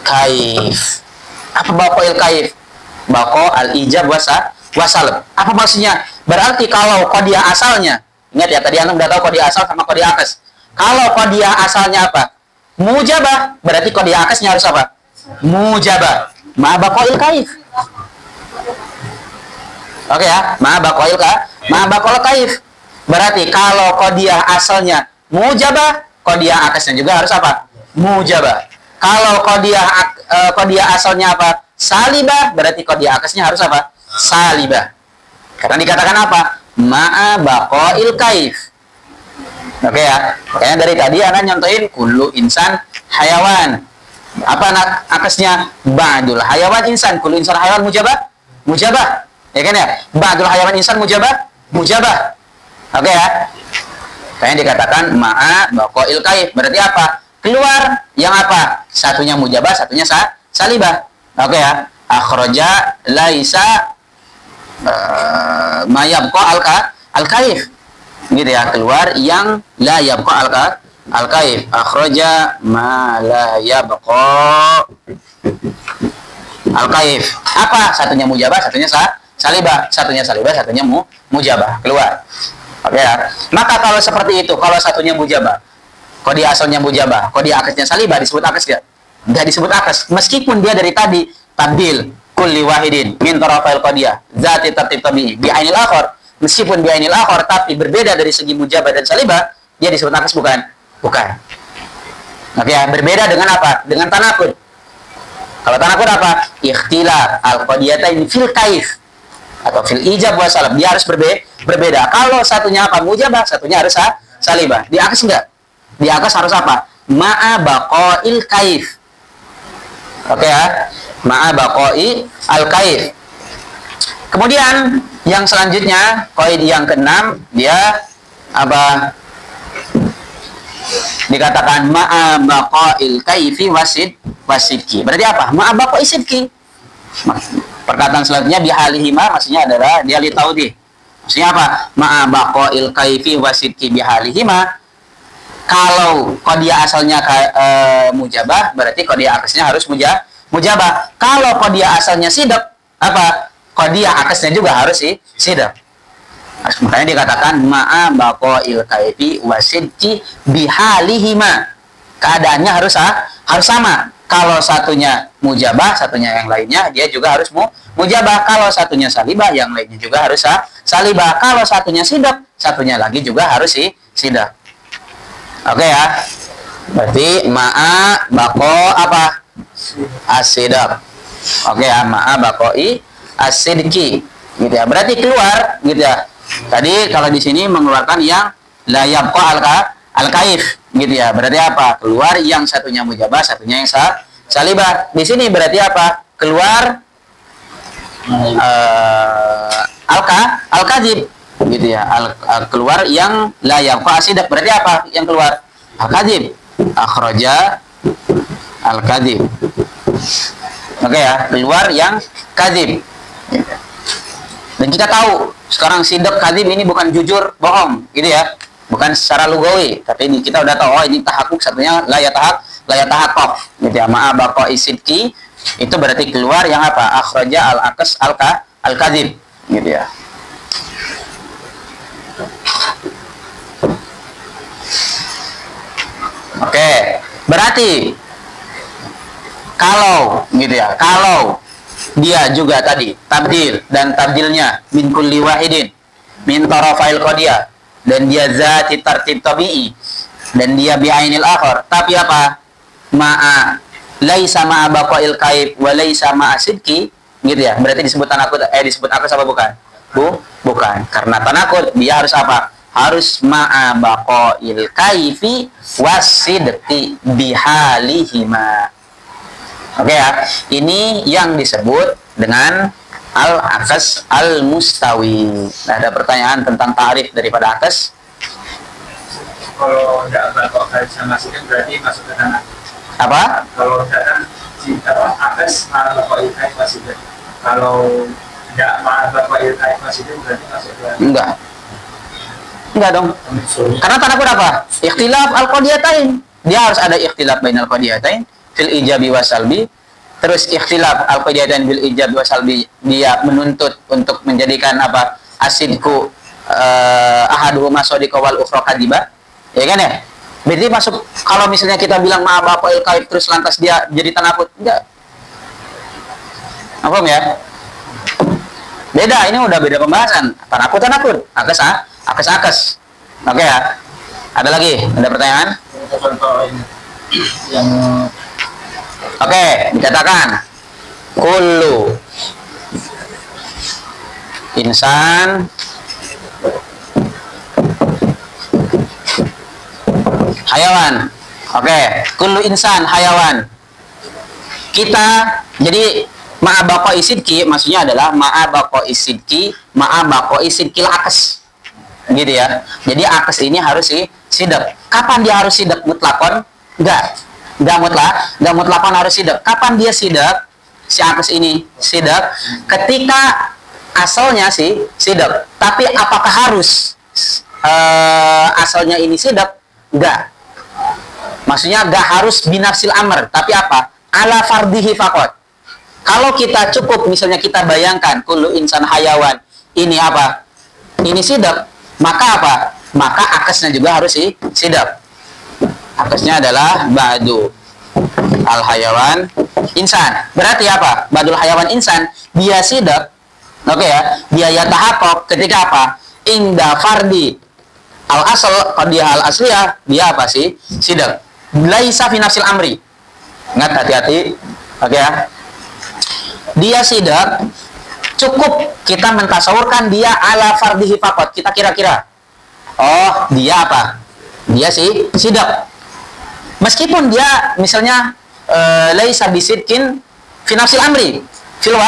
kaif. Apa baqail kaif? Baqo al-ijab wasalb. Apa maksudnya? Berarti kalau qadiyah asalnya, ingat ya tadi antum udah tahu qadiyah asal sama qadiyah akas. Kalau qadiyah asalnya apa? Mujabah, berarti qadiyah akasnya harus apa? Mujabah. Ma'a baqail kaif. Oke ya, ma'a baqail kaif. Berarti kalau qadiyah asalnya mujabah, qadiyah akasnya juga harus apa? Mujabah. Kalau qadiyah asalnya apa? Salibah, berarti qadiyah akasnya harus apa? Salibah. Karena dikatakan apa? Ma'a baqail kaif. Oke ya. Makanya dari tadi anak nyontohin kullu insan hayawan. Apa akasnya? Ba'dul hayawan insan. Kullu insan hayawan mujabah? Mujabah. Ya kan ya? Ba'dul hayawan insan mujabah? Mujabah. Oke ya. Kayaknya dikatakan ma'a baqail kaif. Berarti apa? Keluar yang apa? Satunya mujabah, satunya salibah. Oke ya. Akhraja laisa ma yabqa al-kaif. Gitu ya. Keluar yang la yabqa al-kaif. Akhraja ma la yabqa al-kaif. Apa? Satunya mujabah, satunya salibah. Satunya salibah, satunya mujabah. Keluar. Oke ya. Maka kalau seperti itu, kalau satunya mujabah, qadiyah asalnya mujabah, qadiyah akasnya salibah, disebut akas enggak? Enggak disebut akas. Meskipun dia dari tadi tabdil kulli wahidin min tarafail qadiyah zati tartib tabi'i bi ainil akhar, meskipun bi ainil akhar tapi berbeda dari segi mujabah dan salibah, dia disebut akas bukan? Bukan. Oke ya, berbeda dengan apa? Dengan tanakud. Kalau tanakud apa? Ikhtilaf al-qadiyatain fil kaif atau fil ijab wa salab, dia harus berbeda. Kalau satunya apa? Mujabah, satunya harus salibah. Di akas enggak? Di akas harus apa? Ma'a baqail kaif. Oke ya. Ma'a baqail al-kaif. Kemudian yang selanjutnya, poin yang keenam, dia apa? Dikatakan ma'a baqail kaifi wasidki. Berarti apa? Ma'a baqail sidki. Perkataan selanjutnya bihalihima, maksudnya adalah dia li taudih. Maksudnya apa? Ma'a baqail kaifi wasidki bihalihima. Kalau qadiyah asalnya mujabah, berarti qadiyah akasnya harus mujabah. Kalau qadiyah asalnya sidak, apa? Qadiyah akasnya juga harus sidak. Makanya dikatakan ma'a baqail kaifi wasidki bihalihima. Keadaannya harus sama. Kalau satunya mujabah, satunya yang lainnya dia juga harus mujabah. Kalau satunya salibah, yang lainnya juga harus salibah. Kalau satunya sidak, satunya lagi juga harus sidak. Oke ya. Berarti ma'a baqo apa? As-sidak. Oke ya, ma'a baqoi as-sidki. Gitu ya. Berarti keluar gitu ya. Tadi kalau di sini mengeluarkan yang la yabqa al-kaif. Gitu ya. Berarti apa? Keluar yang satunya mujabah, satunya yang salibah. Di sini berarti apa? Keluar al-kadhib. Gitu ya. Keluar yang la yabqa as-sidak. Berarti apa yang keluar? Al-kadhib. Akhraja al-kadhib. Oke ya, keluar yang kadhib. Dan kita tahu sekarang sidak kadhib ini bukan jujur, bohong, gitu ya. Bukan secara lugawi, tapi ini kita udah tahu oh ini tahakkuk, satunya la yatahaqqaq. Gitu ya. Ma'a baqa'i sidqi itu berarti keluar yang apa? Akhraja al-akas al-kadhib. Gitu ya. Berarti kalau gitu ya, kalau dia juga tadi tabdil dan tabdilnya min kulli wahidin min tarafail qadiyah dan dia zati tartib tabi'i dan dia bi'ainil akhar, tapi apa? Ma'a laisa ma'a baqail kaib wa laisa ma'a sidqi, gitu ya. Berarti disebut tanakut disebut akas apa bukan? Bukan. Karena tanakut dia harus apa? Harus ma'a baqail kaifi wasidqi bihalihima. Oke ya, ini yang disebut dengan al-akas al-mustawi. Nah, ada pertanyaan tentang tarif daripada akas? Kalau tidak berkait sama sidq berarti masuk ke tanah. Apa? Kalau tidak akas al-baqail kaif wasidq. Kalau tidak al-baqail kaif wasidq berarti masuk ke Enggak dong. Karena tanakut apa? Ikhtilaf al-qadiyatain. Dia harus ada ikhtilaf bainal qadiyatain fil ijabi wasalbi. Terus ikhtilaf al-qadiyatain bil ijabi wasalbi, dia menuntut untuk menjadikan apa? Asidku ahaduhuma sadiqa wal ukhra kadiba. Ya kan ya? Berarti masuk kalau misalnya kita bilang ma'abaqail kaif terus lantas dia jadi tanakut. Enggak. Paham ya? Beda, ini udah beda pembahasan. Tanakut, akas. Oke ya. Ada lagi? Ada pertanyaan? yang Oke, dikatakan kullu insan hayawan. Oke, kullu insan hayawan. Kita jadi ma'abaqo isidki maksudnya adalah ma'abaqo isidki akas. Gitu ya. Jadi akas ini harus sidq. Kapan dia harus sidq mutlakon? Enggak mutlakon harus sidq. Kapan dia sidq? Si akas ini sidq ketika asalnya sidq. Tapi apakah harus asalnya ini sidq? Enggak. Maksudnya enggak harus binafsil amr, tapi apa? Ala fardihi faqat. Kalau kita cukup misalnya kita bayangkan kullu insan hayawan ini apa? Ini sidq, maka apa? Maka akasnya juga harus sidq. Akasnya adalah ba'du al hayawan insan. Berarti apa? Ba'dul hayawan insan dia sidq. Oke ya. Dia yatahaqqaq ketika apa? Inda fardi al asal qadiyah al asliyah, dia apa sih? Sidq. Laisa fi nafsil amri. Ingat, hati-hati. Oke ya. Dia sidq, cukup kita mentasawurkan dia ala fardihi faqat. Kita kira-kira, oh dia apa? Dia sidq. Meskipun dia misalnya laisa bisidqin fi nafsil amri fil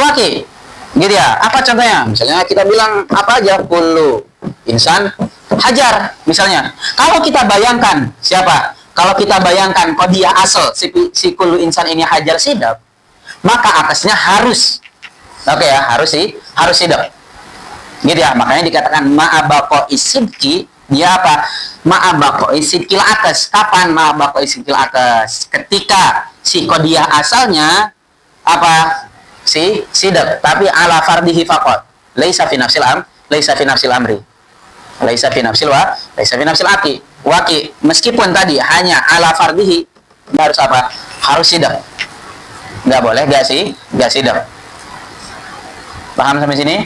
waqi. Gitu ya. Apa contohnya? Misalnya kita bilang apa aja? Kullu insan hajar misalnya. Kalau kita bayangkan siapa? Kalau kita bayangkan qadiyah asal si kullu insan ini hajar sidq, maka akasnya harus harus sidq. Gitu ya. Makanya dikatakan ma'abaqo isidqi, dia apa? Ma'abaqo isidqil akas. Kapan ma'abaqo isidqil akas? Ketika si qadiyah asalnya apa? Sidq, tapi ala fardihi faqat. Laisa fi nafsil amri. Laisa fi nafsil waqi. Meskipun tadi hanya ala fardihi, harus apa? Harus sidq. Enggak boleh enggak sidq. Paham sampai sini?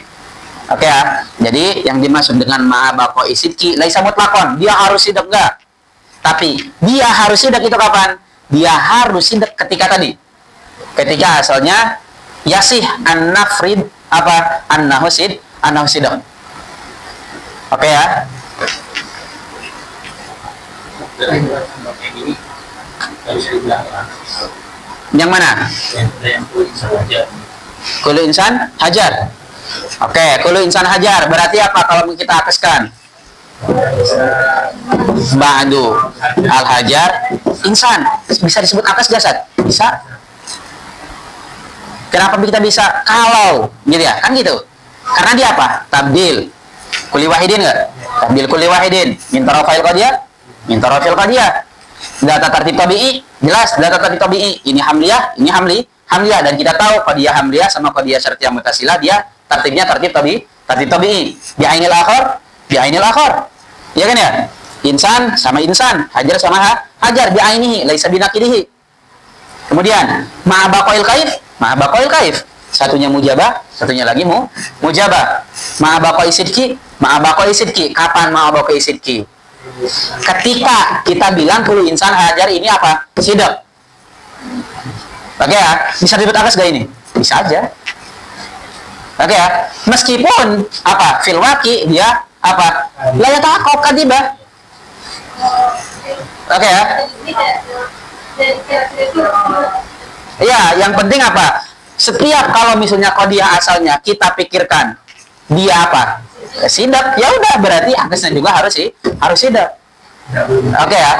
Oke ya. Jadi yang dimaksud dengan ma'abaqo isidqi laisa mutlaqon, dia harus sidq enggak. Tapi dia harus sidq itu kapan? Dia harus sidq ketika tadi. Ketika asalnya yasih an-nafrid apa? Annahu sidq. Oke ya. Yang mana? Kullu insan hajar. Oke, kullu insan hajar. Berarti apa kalau kita akaskan? Ba'du al hajar insan. Bisa disebut akas jasad? Bisa. Kenapa kita bisa? Kalau gitu ya, kan gitu. Karena dia apa? Tabdil kulli wahidin enggak? Tabdil kulli wahidin min tarafil qadiyah. Data tertib tabi'i, jelas data tertib tabi'i. Ini hamliyah, dan kita tahu qadiyah hamliyah sama qadiyah syartiyah mutasilah dia tertibnya tertib tabi'i. Bi ainil akhar. Ya kan ya? Insan sama insan, hajar sama hajar, bi'ainihi laisa binaqilihi. Kemudian ma'abaqail kaif, satunya mujabah, satunya lagi mujabah. Ma'abaqai sidqi, kapan ma'abaqai sidqi? Ketika kita bilang kullu insan hajar ini apa? Sidq. Oke ya, bisa disebut akas gak ini? Bisa aja. Oke ya, meskipun apa? Fil waqi dia apa? La yata'aqqab kadibah. Oke ya. Ya, yang penting apa? Setiap kalau misalnya qadiyah asalnya kita pikirkan dia apa? Sidak, ya udah berarti akasnya juga harus sidak. Oke ya.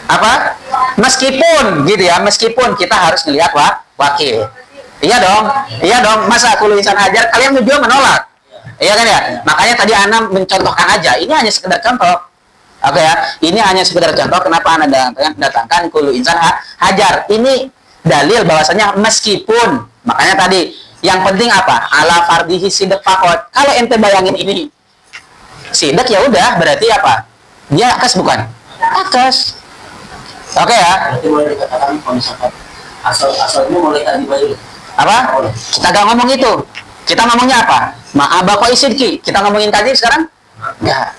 Apa? Meskipun gitu ya, meskipun kita harus melihat wakil. Iya dong. Masa kullu insan hajar kalian juga menolak? Iya kan ya? Makanya tadi Ana mencontohkan aja. Ini hanya sekedar contoh. Oke ya, ini hanya sekedar contoh kenapa Anda datangkan kullu insan hajar. Ini dalil bahwasanya meskipun, makanya tadi yang penting apa? Ala fardihi sidq faqat. Kalau ente bayangin ini sidq ya udah berarti apa? Dia akas bukan? Akas. Oke ya. Berarti boleh dikatakan kalau misalkan asal-asalnya mulai tadi bayu. Apa? Kita gak ngomong itu. Kita ngomongnya apa? Ma'abaqai sidqi. Kita ngomongin tadi sekarang? Enggak.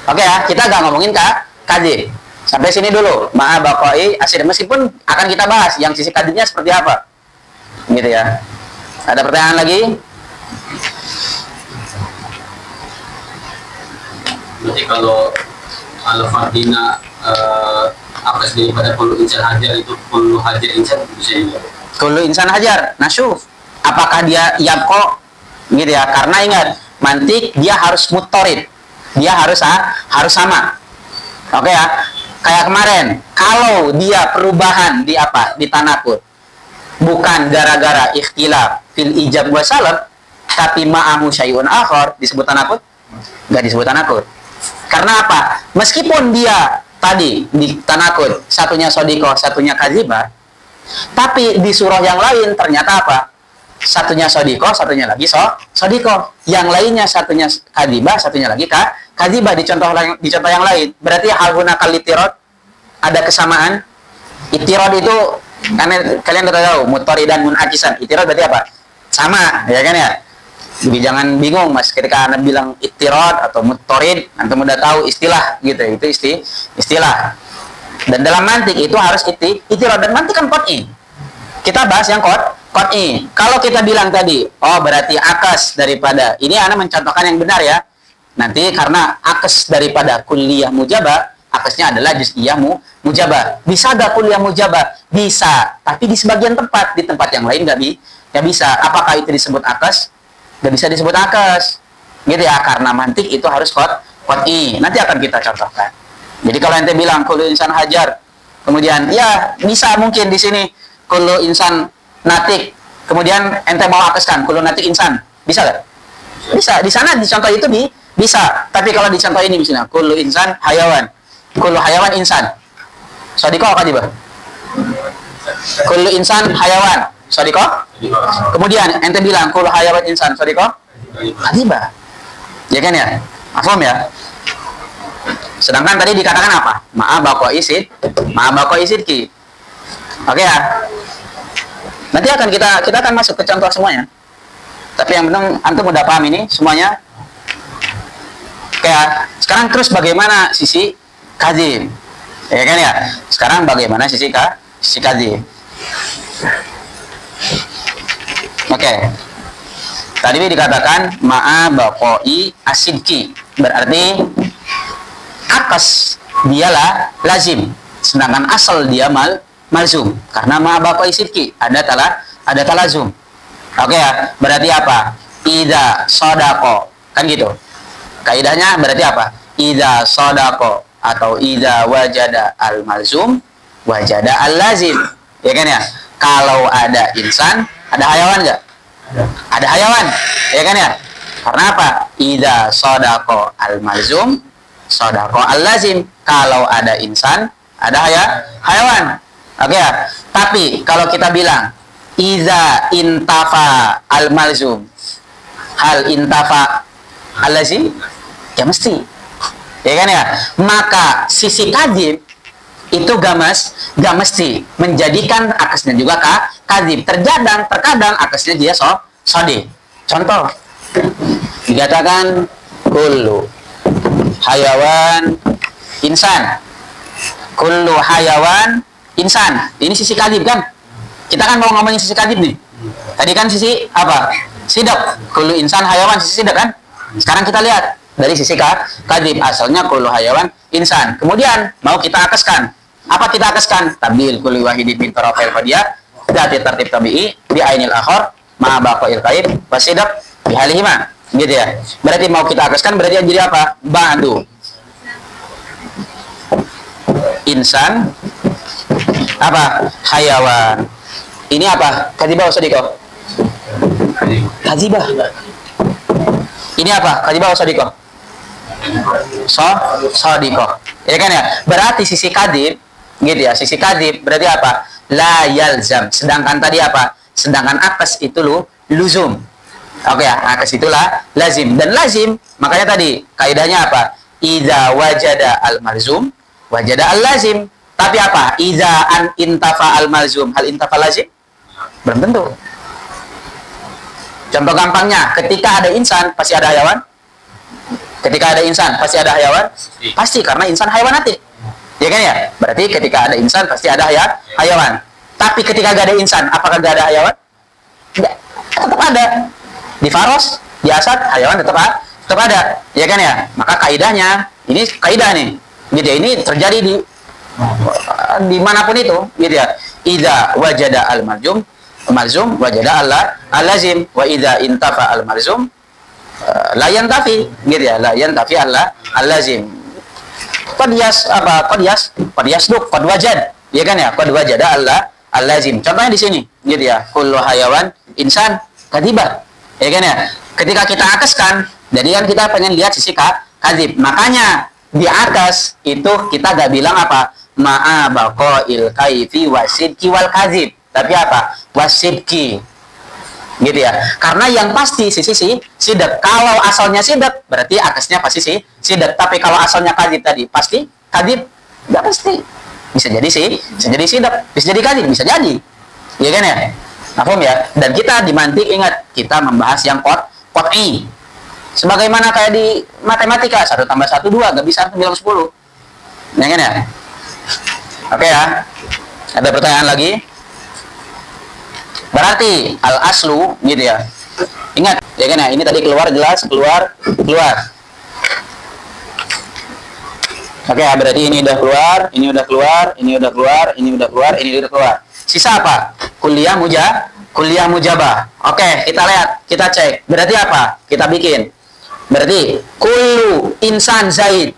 Oke ya, kita gak ngomongin kadhib. Sampai sini dulu. Ma'abaqai asid. Meskipun akan kita bahas yang sisi kadhibnya seperti apa. Gitu ya. Ada pertanyaan lagi? Berarti kalau al-fardina akas daripada kullu insan hajar itu kullu hajar insan bisa juga. Kullu insan hajar. Nasyuf. Apakah dia yabqa? Gitu ya. Karena ingat, mantik dia harus mutorid. Dia harus sama. Oke ya. Kayak kemarin, kalau dia perubahan di apa? Di tanakut. Bukan gara-gara ikhtilaf fil ijab wa salab, tapi ma'ahu syai'un akhar, disebut tanakut? Enggak disebut tanakut. Karena apa? Meskipun dia tadi di tanakut satunya sodiko, satunya kadzibah, tapi di surah yang lain ternyata apa? Satunya sodiko, satunya lagi sodiko. Yang lainnya satunya kadzibah, satunya lagi kadzibah di contoh yang lain. Berarti hal hunakal itirad, ada kesamaan. Itirad itu kalian udah tahu, mutori dan munakisan. Itirad berarti apa? Sama, ya kan ya? Jadi jangan bingung mas ketika Anda bilang itirad atau mutorid, antum udah tahu istilah gitu. Itu istilah. Dan dalam mantik itu harus itirad, dan mantik kan qat'i. Kita bahas yang qat'i. Kalau kita bilang tadi, oh berarti akas daripada, ini Anda mencontohkan yang benar ya. Nanti karena akas daripada kulliyah mujabah, akasnya adalah juz'iyah mujabah. Bisa gak kulliyah mujabah? Bisa, tapi di sebagian tempat, di tempat yang lain gak bisa. Apakah itu disebut akas? Gak bisa disebut akas. Gitu ya, karena mantik itu harus qat'i. Nanti akan kita contohkan. Jadi kalau ente bilang kullu insan hajar, kemudian ya bisa mungkin di sini kullu insan natik, kemudian ente mau akaskan kullu natik insan, bisa gak? Bisa. Di sana di contoh itu bisa. Tapi kalau di contoh ini misalnya kullu insan hayawan, kullu hayawan insan, sodiko apa tiba? Kullu insan hayawan, sodiko. Kemudian ente bilang kullu hayawan insan, sodiko tiba. Ya kan ya? Afham ya? Sedangkan tadi dikatakan apa? Ma'abaqai sidqi. Oke ya. Nanti akan kita akan masuk ke contoh semuanya. Tapi yang penting antum udah paham ini semuanya. Kayak sekarang terus bagaimana sisi kadzib? Ya kan ya? Sekarang bagaimana sisi kadzib? Oke. Tadi dikatakan ma'abaqai asidqi. Berarti akas dialah lazim, sedangkan asal dia malzum. Karena ma'abaqai sidqi ada talazum. Oke ya, berarti apa? Idza sodako, kan gitu. Kaidahnya berarti apa? Idza sodako atau idza wajada al malzum wajada al lazim. Ya kan ya? Kalau ada insan, ada hayawan nggak? Ada hayawan, ya kan ya? Karena apa? Idza sodako al malzum sodako al lazim. Kalau ada insan, ada hayawan. Oke ya? Tapi kalau kita bilang iza intafa al malzum, hal intafa al lazim, Ya mesti. Ya kan ya? Maka sisi kadzib itu gak mesti menjadikan akasnya juga kadzib. Terkadang akasnya dia shodik. Contoh, dikatakan kullu hayawan insan. Kullu hayawan insan. Ini sisi kadzib kan? Kita kan mau ngomongin sisi kadzib nih. Tadi kan sisi apa? Sidak. Kullu insan hayawan sisi sidak kan? Sekarang kita lihat dari sisi kadzib. Asalnya kullu hayawan insan. Kemudian mau kita akaskan. Apa kita akaskan? Tabdil kulli wahidin min tarafil qadiyah dati tertib tabi'i bi ainil akhar ma baqa'il qaid wasidak bi halihima. Gitu ya. Berarti mau kita akaskan berarti jadi apa? Ba'du insan apa? Hayawan. Ini apa? Kadzibah sadiqah. Kadzibah. Ini apa? Kadzibah sadiqah. Sadiqah. Ya kan ya? Berarti sisi kadzib gitu ya. Sisi kadzib berarti apa? La yalzam. Sedangkan tadi apa? Sedangkan akas itu luzum. Oke ya, akas itulah lazim. Dan lazim, makanya tadi kaidahnya apa? Idza wajada al-malzum wajada al-lazim. Tapi apa? Idza an intafa al-malzum hal intafa lazim? Belum tentu. Contoh gampangnya, ketika ada insan pasti ada hayawan. Ketika ada insan pasti ada hayawan. Pasti karena insan hayawanatik. Ya kan ya? Berarti ketika ada insan pasti ada hayawan. Tapi ketika gak ada insan, apakah gak ada hayawan? Tidak. Tetap ada. Di faros, di asad, hayawan tetap ada. Ya kan ya? Maka kaidahnya, ini kaidah nih. Gitu ya, ini terjadi di manapun itu, gitu ya. Idza wajada al-malzum wajada al-lazim wa idza intafa al-malzum la yantafi, gitu ya. La yantafi al-lazim. Qad yasduq, qad wajad. Ya kan ya? Qad wajada al-lazim. Contohnya di sini, gitu ya. Kullu hayawan insan kadzibah. Ya kan ya? Ketika kita akaskan, jadi kan kita pengen lihat sisi kadzib. Makanya di atas itu kita gak bilang apa? Ma'a baqa'il kaifi wasidki wal kadzib. Tapi apa? Wasidki. Gitu ya. Karena yang pasti sisi sidak. Kalau asalnya sidak, berarti akasnya pasti sidak. Tapi kalau asalnya kadzib tadi, pasti kadzib? Gak pasti. Bisa jadi bisa jadi sidak, bisa jadi kadzib, bisa jadi. Ya kan ya? Paham ya? Dan kita di mantik ingat, kita membahas yang qat'i. Sebagaimana kayak di matematika, 1 tambah 1 2, gak bisa bilang 10. Ya kan ya? Oke ya. Ada pertanyaan lagi? Berarti al-aslu gitu ya. Ingat, ya kan ya? Ini tadi keluar jelas, keluar. Oke ya, berarti ini udah keluar, ini udah keluar, ini udah keluar, ini udah keluar, ini udah keluar. Sisa apa? Kuliah mujabah. Oke, kita lihat, kita cek. Berarti apa? Kita bikin. Berarti kullu insan zaid.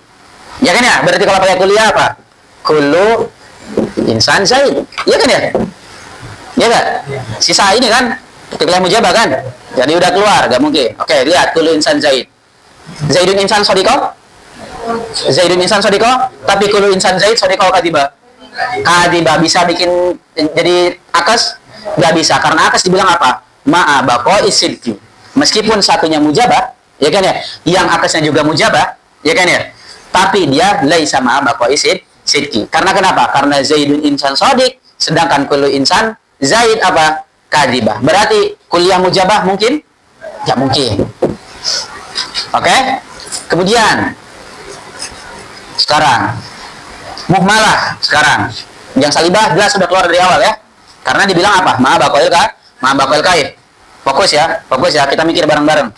Ya kan ya? Berarti kalau pakai kuliah apa? Kullu insan zaid. Ya kan ya? Ya enggak? Sisa ini kan kuliah mujabah kan? Jadi udah keluar, gak mungkin. Oke, lihat kullu insan zaid. Zaidun insan sadiqah? Zaidun insan sadiqah, tapi kullu insan zaid sadiqah kadzibah. Kadzibah bisa bikin jadi akas? Gak bisa, karena akas dibilang apa? Ma'a baqa'is sidqi. Meskipun satunya mujabah, ya kan ya? Yang akasnya juga mujabah, ya kan ya? Tapi dia laisa ma'a baqa'is sidqi. Karena kenapa? Karena zaidun insan shadiq, sedangkan kullu insan zaid apa? Kadzibah. Berarti kuliah mujabah mungkin? Ya mungkin. Oke? Kemudian sekarang muhmalah sekarang. Yang salibah jelas sudah keluar dari awal ya. Karena dibilang apa? Ma'a baqa'il kaif. Fokus ya, kita mikir bareng-bareng.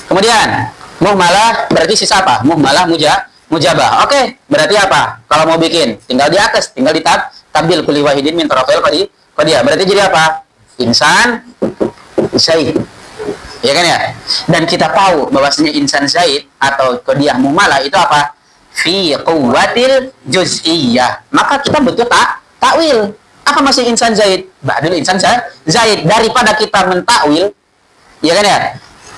Kemudian muhmalah berarti sisa apa? Muhmalah mujabah. Oke, berarti apa? Kalau mau bikin tinggal di atas, tinggal di tabdil kulli wahidin min tarafil qadiyah. Berarti jadi apa? Insan zaid. Ya kan ya? Dan kita tahu bahwasanya insan zaid atau qadiyah muhmalah itu apa? Fi quwwatil juz'iyyah. Maka kita butuh takwil. Apa masih insan zaid? Ba'dul insan zaid. Daripada kita mentakwil, ya kan ya?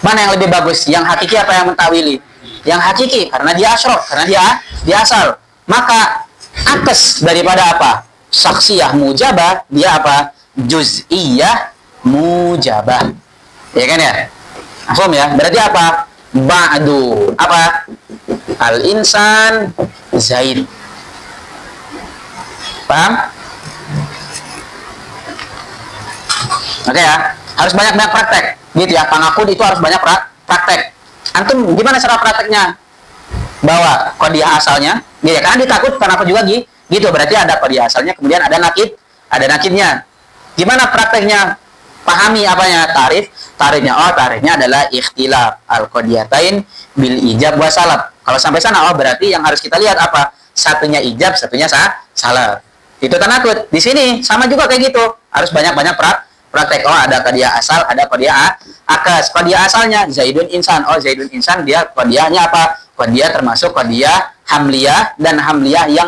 Mana yang lebih bagus? Yang hakiki apa yang mentakwili? Yang hakiki, karena dia asyraf, karena dia asal. Maka atas daripada apa? Saksiyah mujabah, dia apa? Juz'iyah mujabah. Ya kan ya? Paham ya? Berarti apa? ba'du apa? Al-insan Zaid. Paham? Oke ya, harus banyak-banyak praktek gitu ya. Tanakud itu harus banyak praktek. Antum gimana cara prakteknya? Bawa qadiyah asalnya, gitu ya. Karena ditakut tanakud juga gitu. Berarti ada qadiyah asalnya, kemudian ada nakidnya. Gimana prakteknya? Pahami apanya? Tarifnya. Oh, tarifnya adalah ikhtilaf al-qadiyatain bil ijab wa salab. Kalau sampai sana, oh berarti yang harus kita lihat apa? Satunya ijab, satunya salab. Itu tanakud. Di sini sama juga kayak gitu. Harus banyak-banyak praktek. Oh, ada qadiyah asal, ada qadiyah akas. Qadiyah asalnya Zaidun insan. Oh, Zaidun insan dia qadiyahnya apa? Qadiyah termasuk qadiyah hamliyah dan hamliyah yang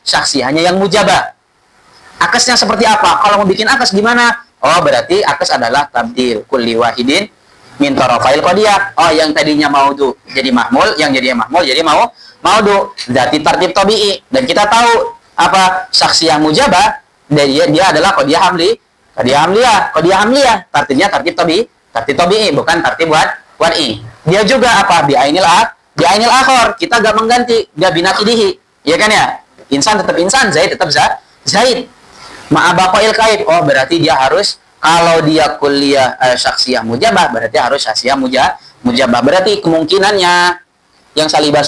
syaksiyahnya yang mujabah. Akasnya seperti apa? Kalau mau bikin akas gimana? Oh, berarti akas adalah tabdil kulli wahidin min tarafail qadiyah. Oh, yang tadinya maudu jadi mahmul, yang jadinya mahmul jadi maudu. Berarti tartib tabi'i. Dan kita tahu apa? Syaksiyah mujabah dia adalah qadiyah hamliyah. Tartibnya tartib tabi'i, bukan tartib wad'i. Dia juga apa? Bi'ainil akhor. Kita gak mengganti, gak binakidihi. Ya kan ya? Insan tetap insan, Zaid tetap Zaid. Ma'abaqail kaid. Oh, berarti dia harus, kalau dia kuliah syaksiyah mujabah, berarti harus syaksiyah mujabah. Berarti kemungkinannya yang salibah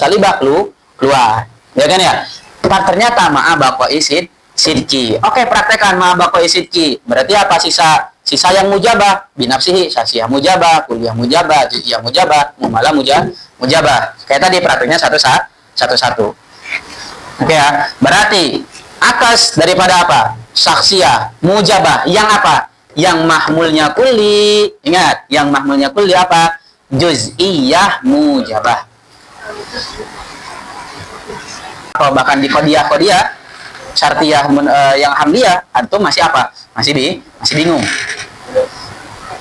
keluar. Ya kan ya? Ternyata ma'abaqail sidki. Oke, praktekan ma'abaqail sidki. Berarti apa? Sisa yang mujabah, binafsihi, syaksiyah mujabah, kuliah mujabah, juz'iyah mujabah, muamalah mujabah. Kayak tadi prakteknya satu-satu. Oke ya. Berarti akas daripada apa? Syaksiyah mujabah yang apa? Yang mahmulnya kulli. Ingat, yang mahmulnya kulli apa? Juz'iyah mujabah. Atau bahkan di qadiyah syartiyah yang hamliyah, antum masih apa? Masih bingung.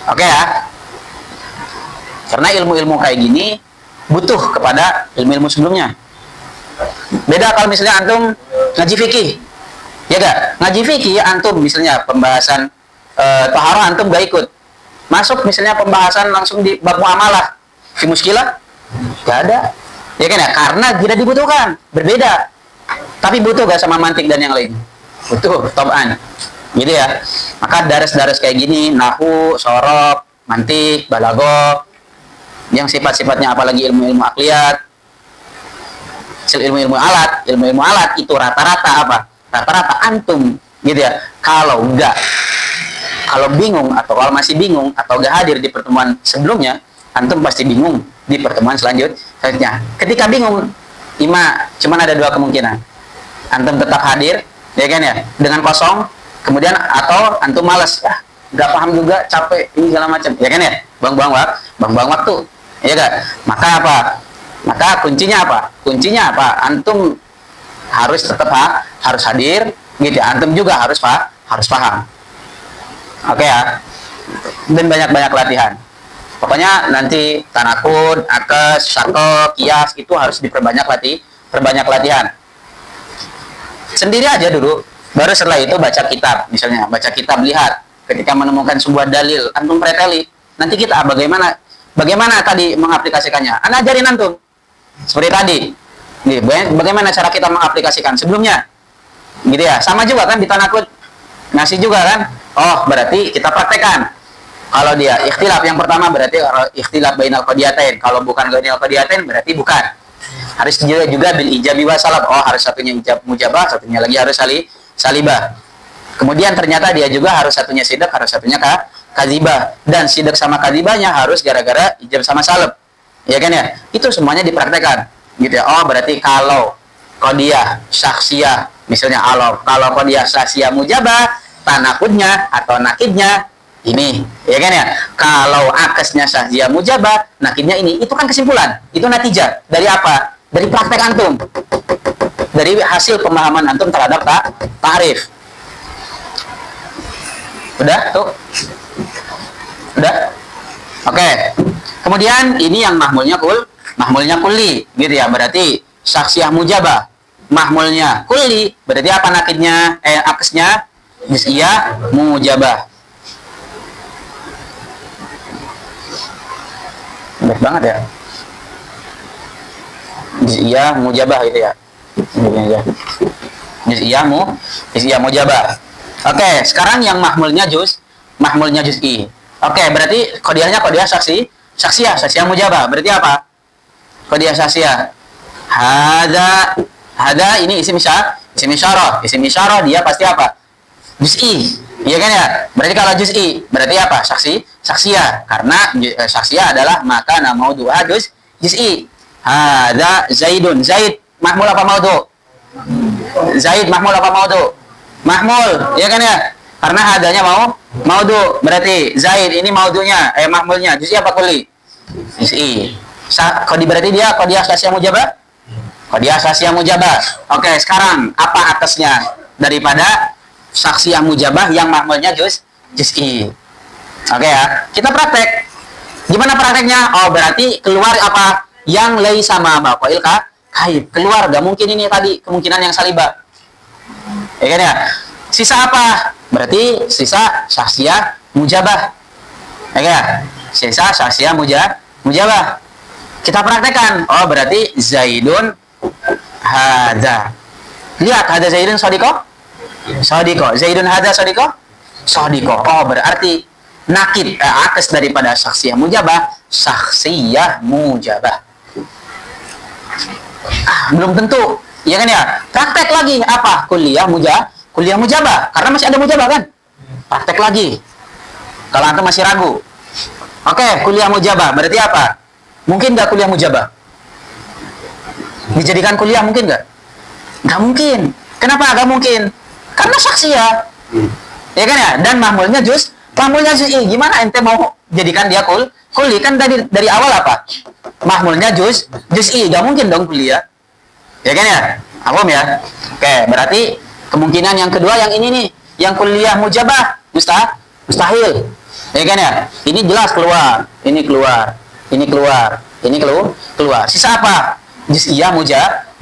Oke ya. Karena ilmu-ilmu kayak gini butuh kepada ilmu-ilmu sebelumnya. Beda kalau misalnya antum ngaji fikih. Ya gak? Ngaji fikih antum misalnya pembahasan taharah antum gak ikut. Masuk misalnya pembahasan langsung di bab muamalah. Fi muskilah? Gak ada. Ya kan ya? Karena tidak dibutuhkan. Berbeda. Tapi butuh gak sama mantik dan yang lain? Butuh, tab'an. Gitu ya. Maka daras-daras kayak gini, nahu, sorob, mantik, balaghah, yang sifat-sifatnya apalagi ilmu-ilmu akliyat, ilmu-ilmu alat itu rata-rata apa? Rata-rata antum gitu ya. Kalau bingung atau kalau masih bingung atau gak hadir di pertemuan sebelumnya, antum pasti bingung di pertemuan selanjutnya. Ketika bingung, cuman ada dua kemungkinan. Antum tetap hadir, ya kan ya, dengan kosong, kemudian atau antum malas, gak paham juga, capek, ini segala macam, ya kan ya, buang-buang waktu, ya kan? Maka apa? Maka kuncinya apa? Antum harus tetap harus hadir, gitu. Antum juga harus paham. Oke ya. Dan banyak-banyak latihan. Pokoknya nanti tanakud, akas, syako, kias itu harus diperbanyak latihan. Sendiri aja dulu. Baru setelah itu baca kitab, misalnya baca kitab, lihat. Ketika menemukan sebuah dalil, antum preteli. Nanti kita bagaimana tadi mengaplikasikannya? Ana ajarin antum. Seperti tadi. Nih, bagaimana cara kita mengaplikasikan sebelumnya? Gitu ya. Sama juga kan di tanakud. Ngasih juga kan? Oh, berarti kita praktekkan. Kalau dia ikhtilaf yang pertama berarti ikhtilaf bainal qadiyatain. Kalau bukan bainal qadiyatain berarti bukan. Harus juga bil ijabi wa salab. Oh, harus satunya ijab mujabah, satunya lagi harus salibah. Kemudian ternyata dia juga harus satunya sidak, harus satunya kadzibah. Dan sidak sama kadzibahnya harus gara-gara ijab sama salab. Ya kan ya? Itu semuanya dipraktekkan. Gitu ya. Oh, berarti kalau qadiyah syaksiyah misalnya kalau qadiyah syaksiyah mujabah, tanakudnya atau nakidnya ini, ya kan ya? Kalau akasnya syaksiyah mujabah, nakidnya ini. Itu kan kesimpulan. Itu natijah. Dari apa? Dari praktek antum. Dari hasil pemahaman antum terhadap ta'rif. Udah? Tuh. Udah? Oke. Kemudian ini yang mahmulnya kulli, gitu ya. Berarti syaksiyah mujabah. Mahmulnya kulli, berarti apa nakidnya? Akasnya juz'iyah mujabah. Baik banget ya. Juz'iyah mujabah gitu ya. Juz'iyah mujabah. Oke, sekarang yang mahmulnya juz'i. Oke, berarti qadiyahnya qadiyah saksiyah mujabah. Berarti apa? Qadiyah saksiyah. Hada ini isim isyarah dia pasti apa? Juz'i. Iya kan ya? Berarti kalau juz'i berarti apa? Saksiyah. Karena saksiyah adalah maka maudhu'a juz'i. Hada Zaidun. Zaid mahmul apa maudhu'? Zaid mahmul apa maudhu'? Mahmul, iya kan ya? Karena hadanya maudhu'. Berarti Zaid ini maudhu'nya, mahmulnya juz'i apa kulli? Juz'i. Berarti dia qadiyah saksiyah mujabah? Qadiyah saksiyah mujabah. Oke, sekarang apa atasnya daripada saksiyah mujabah yang mahmulnya juz'i? Oke ya, kita praktek. Gimana prakteknya? Oh, berarti keluar apa? Yang laisa ma baqail kaib. Keluar, gak mungkin ini tadi kemungkinan yang salibah. Ya kan ya? Sisa apa? Berarti sisa saksiyah mujabah. Ya kan ya? Sisa saksiyah mujabah. Kita praktekkan. Oh, berarti Zaidun hada. Lihat, hada Zaidun sadiqo. Zaidun hada sadiqo. Oh, berarti nakid atas daripada saksiyah mujabah, saksiyah mujabah. Belum tentu. Ya kan ya? Praktek lagi apa? Kuliah mujabah. Karena masih ada mujabah kan? Praktek lagi. Kalau antum masih ragu. Oke, kuliah mujabah. Berarti apa? Mungkin nggak kuliah mujabah? Dijadikan kuliah mungkin nggak? Nggak mungkin. Kenapa nggak mungkin? Karena saksiyah. Ya kan ya? Dan mahmulnya juz'i. Gimana ente mau jadikan dia kuli? Kan dari awal apa? Mahmulnya juz'i. Nggak mungkin dong kuliah. Ya kan ya? Awam ya? Oke, berarti kemungkinan yang kedua yang ini nih, yang kuliah mujabah mustahil. Ya kan ya? Ini jelas keluar, ini keluar. Sisa apa? Juz'iyah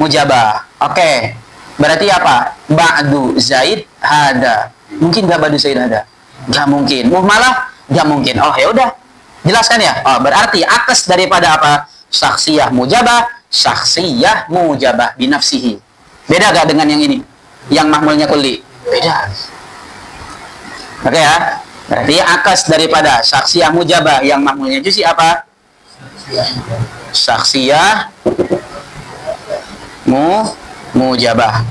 mujabah. Oke. Berarti apa? Ba'du Zaid hada. Mungkin enggak ba'du Zaid hada? Enggak mungkin. Muhmalah? Enggak mungkin. Oh, ya udah. Jelaskan ya? Oh, berarti atas daripada apa? Saksiyah mujabah binafsihi. Beda gak dengan yang ini? Yang mahmulnya kulli? Beda. Oke ya? Berarti akas daripada saksiyah mujabah yang mahmulnya juz'i apa? Saksiyah mujabah.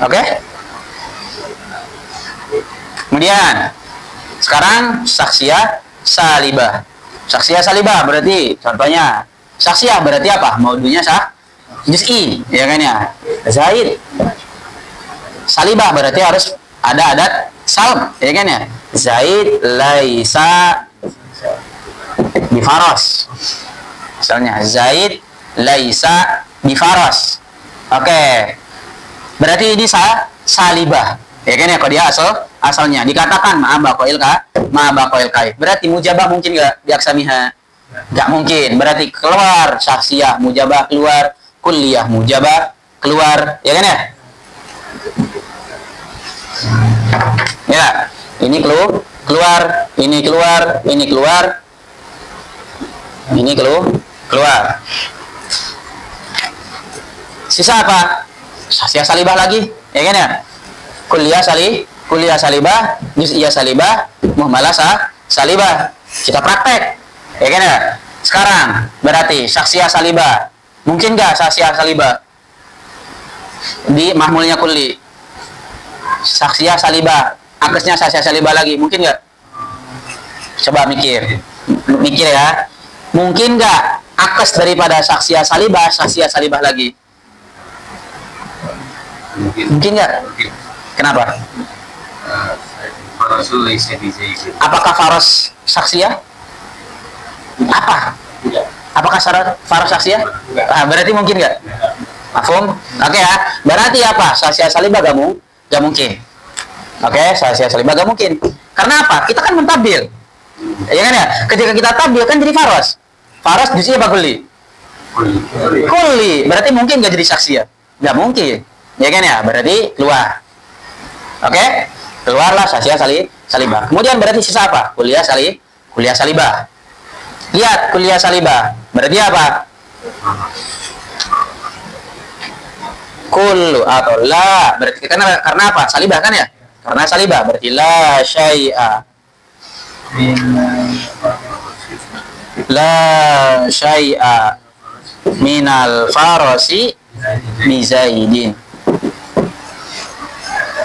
Oke? Kemudian sekarang saksiyah salibah. Saksiyah salibah berarti contohnya saksiyah berarti apa? Maudhu'nya juz'i, ya kan ya? Zaid. Salibah berarti harus ada adat salb, ya kan ya? Zaid laisa bifaras. Misalnya Zaid laisa bifaras. Oke. Berarti ini salibah. Ya kan ya, kalau dia asalnya dikatakan ma'abaqail kaif. Berarti mujabah mungkin enggak di aksamiha? Enggak mungkin. Berarti keluar saksiyah mujabah keluar, kulliyah mujabah keluar, ya kan ya? Ya, ini keluar, ini keluar, ini keluar. Ini keluar. Sisa apa? Saksiyah salibah lagi, ya kan ya? Kuliah salibah, juz'iyah salibah, muhmalah salibah. Kita praktek, ya kan ya? Sekarang berarti saksiyah salibah. Mungkin nggak saksiyah salibah di mahmulnya kulli? Saksiyah salibah, akasnya saksiyah salibah lagi, mungkin nggak? Coba mikir ya. Mungkin nggak akas daripada saksiyah salibah lagi? Mungkin nggak? Kenapa? Apakah faros saksiyah? Apakah faros saksiyah? Berarti mungkin nggak? Mafhum? Oke ya. Berarti apa? Saksiyah salibah gak mungkin. Oke, saksiyah salibah gak mungkin. Karena apa? Kita kan mentabdil. Ya kan ya? Ketika kita tabdil kan jadi faros. Faros juz'i apa kulli? Kulli. Berarti mungkin gak jadi saksiyah? Gak mungkin. Ya kan ya? Berarti keluar. Oke? Keluarlah saksiyah salibah. Kemudian berarti sisa apa? Kuliah salibah. Lihat kuliah salibah. Berarti apa? Kullu atau la berarti karena apa? Salibah kan ya? Karena salibah berarti la syai'a. La syai'a minal farasi bizaidin.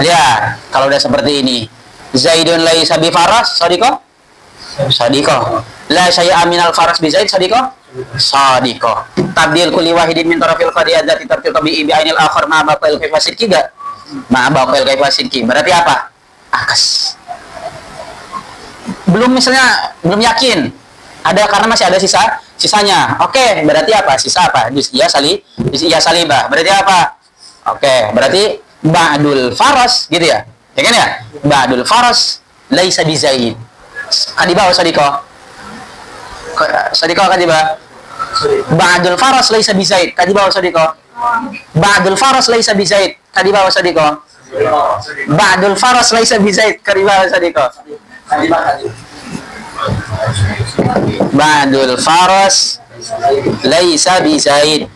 Lihat, kalau udah seperti ini, Zaidun laisa bi faras, sadiqah? Sadiqah. La syai'a minal faras bizaid, sadiqah? Sadiqah. Tabdil kulli wahidin min tarafil qadiyat dzati tartil tabi'i bi ainil akhar ma baqil kaifa sidqi ga? Ma baqil kaifa sidqi. Berarti apa? Akas. Belum misalnya belum yakin. Ada karena masih ada sisanya. Oke, berarti apa? Sisa apa? Juz'iyah salibah. Berarti apa? Oke, berarti ba'dul faras gitu ya. Ya kan ya? Ba'dul faras laisa bi zaid. Kadibah wa sadiqah. Sadiqah kadibah. Ba'dul faras laisa bi zaid. Kadibah wa sadiqah. Ba'dul faras laisa bi zaid. Kadibah wa sadiqah. Ba'dul faras laisa bi zaid. Kadibah wa sadiqah. Ba'dul faras laisa bi zaid.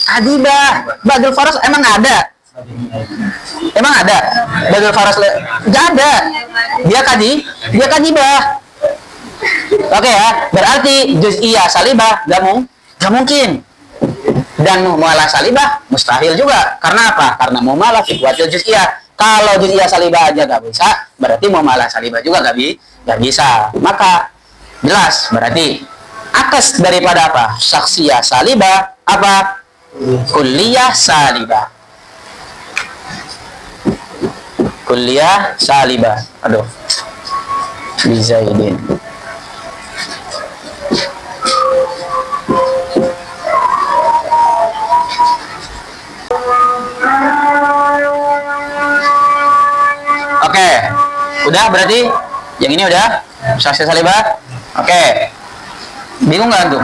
Kadibah. Ba'dul faras emang ada? Emang ada? Ba'dul faras enggak ada. Dia kadibah. Oke ya, berarti juz'iyah salibah gak mungkin. Dan muamalah salibah mustahil juga. Karena apa? Karena muamalah fi kuwatil juz'iyah. Kalau juz'iyah salibah aja gak bisa, berarti muamalah salibah juga gak bisa. Maka jelas berarti atas daripada apa? Syakhsiyah salibah apa? Kulliyah salibah. Kulliyah salibah. Aduh. Bizaidin. Oke, udah berarti yang ini udah syakhsiyah salibah. Oke, bingung nggak tuh?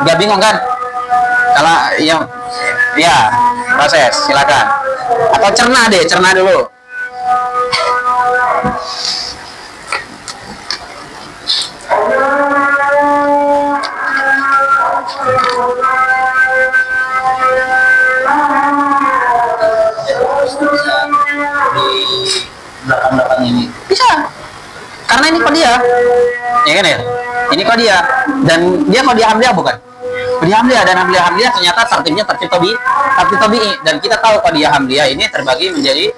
Nggak bingung kan? Kalau yang ya proses silakan. Atau cerna dulu. Belakang ini Bisa. Karena ini qadiyah. Ya kan ya? Ini qadiyah dan dia qadiyah hamliyah bukan? Qadiyah hamliyah dan hamliyah ternyata tertibnya tertib tabi'i dan kita tahu qadiyah hamliyah ini terbagi menjadi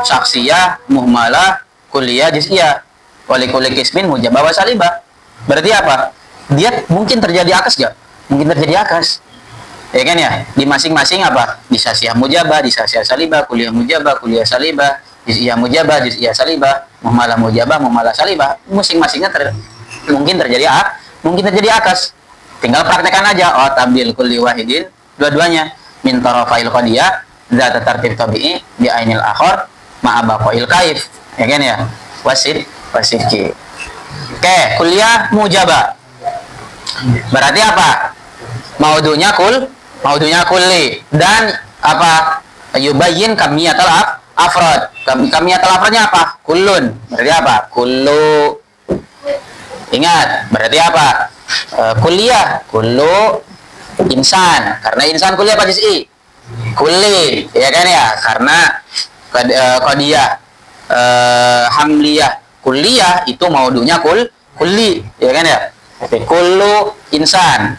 syakhsiyah, muhmalah, kulliyah, juz'iyah. Wa likulli qismin mujabah wa salibah. Berarti apa? Dia mungkin terjadi akas enggak? Mungkin terjadi akas. Ya kan ya? Di masing-masing apa? Di syakhsiyah mujabah, di syakhsiyah salibah, kulliyah mujabah, kulliyah salibah, juz'iyah mujabah, juz'iyah salibah, muhmalah mujabah, muhmalah salibah, masing-masingnya mungkin terjadi akas. Tinggal praktekkan aja. Oh, tabdil kulli wahidin, dua-duanya min tarafail qadiyah zat tartib tabi'i bi ainil akhar ma'a baqail kaif. Ya kan ya? Wasidki. Oke, kulliyah mujabah. Berarti apa? Maudunya kulli dan apa? Yubayyin kamiyatul afrad. Kamiyatul afradnya apa? Kullun. Berarti apa? Kullu. Ingat, berarti apa? Kulliyah, kullu insan. Karena insan kulliyah apa juz'i? Kulli, ya kan ya? Karena qadiyah hamliyah kulliyah itu maudunya kulli, ya kan ya? Kullu insan.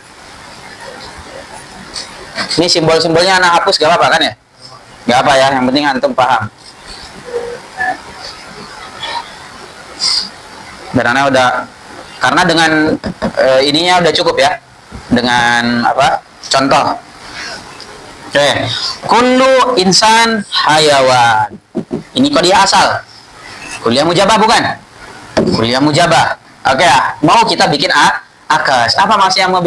Ini simbol-simbolnya anak hapus gak apa-apa kan ya? Gak apa ya, yang penting antum paham. Dan anak udah, karena dengan ininya udah cukup ya, dengan apa? Contoh. Oke, kullu insan hayawan. Ini qadiyah asal. Kulliyah mujabah bukan? Kulliyah mujabah. Oke, mau kita bikin akas. Apa maksudnya mau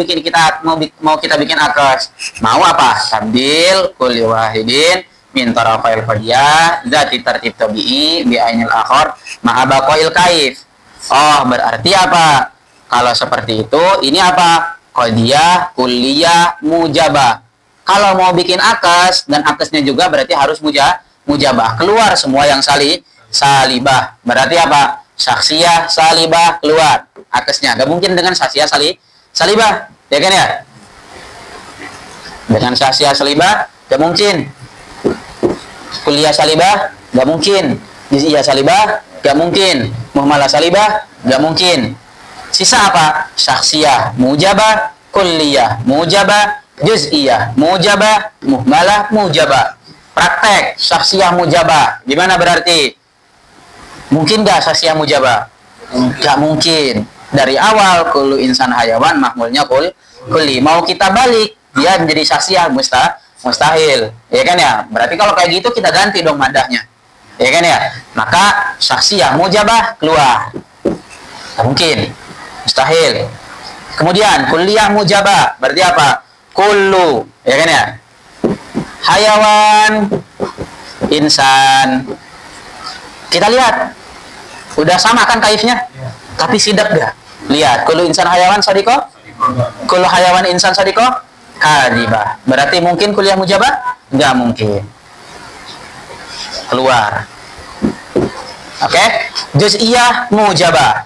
kita bikin akas? Mau apa? Tabdil kulli wahidin min tarafail qadiyah dzati tartib tabi'i bi ainil akhar ma'a baqail kaif. Oh, berarti apa? Kalau seperti itu, ini apa? Qadiyah kulliyah mujabah. Kalau mau bikin akas dan akasnya juga berarti harus mujabah. Keluar semua yang salibah. Berarti apa? Syakhsiyah salibah keluar akasnya. Gak mungkin dengan syakhsiyah salibah. Ya kan ya? Dengan syasia salibah gak mungkin. Kulliyah salibah gak mungkin. Juz'iyah salibah gak mungkin. Muhmalah salibah gak mungkin. Sisa apa? Syaksiyah mujabah, kulliyah mujabah, juz'iyah mujabah, muhmalah mujabah. Praktek syaksiyah mujabah gimana berarti? Mungkin gak syaksiyah mujabah? Gak mungkin. Dari awal kullu insan hayawan mahmulnya kulli. Mau kita balik dia menjadi syaksiyah mustahil. Ya kan ya? Berarti kalau kayak gitu kita ganti dong madahnya. Ya kan ya? Maka syaksiyah mujabah keluar. Gak mungkin. Mustahil. Kemudian kulliyah mujabah berarti apa? Kullu, ya kan ya? Hayawan, insan. Kita lihat. Udah sama kan kaifnya? Tapi sidak gak? Lihat, kullu insan hayawan sadiqo? Kullu hayawan insan sadiqo? Kadibah. Berarti mungkin kulliyah mujabah? Gak mungkin. Keluar. Oke? Juz'iyah mujabah.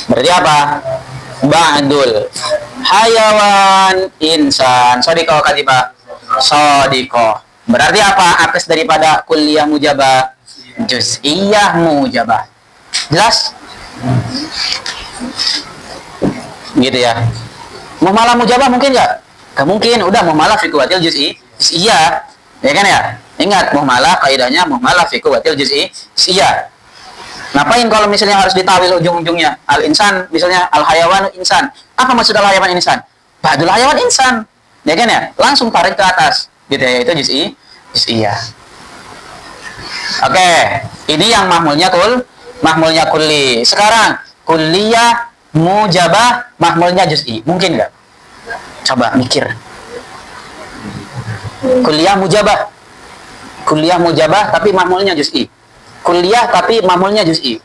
Berarti apa? Ba'dul hayawan insan sadiqo kadibah sadiqo. Berarti apa? Akes daripada kulliyah mujabah juz'iyah mujabah. Jelas? Gitu ya. Muhmalah mujabah mungkin nggak? Gak mungkin. Udah muhmalah fi kuwatil juz'iyah. Ya kan ya? Ingat muhmalah kaidahnya muhmalah fi kuwatil juz'iyah. Ngapain kalau misalnya harus ditawil ujung-ujungnya? Al-insan, misalnya al-hayawan insan. Apa maksud al-hayawan insan? Ba'dul hayawan insan. Ya kan ya? Langsung tarik ke atas. Gitu ya, itu juz'iyah. Oke, ini yang mahmulnya kulli. Sekarang kulliyah mujabah mahmulnya juz'i. Mungkin nggak? Coba mikir. Kulliyah mujabah tapi mahmulnya juz'i. Kulliyah tapi mahmulnya juz'i.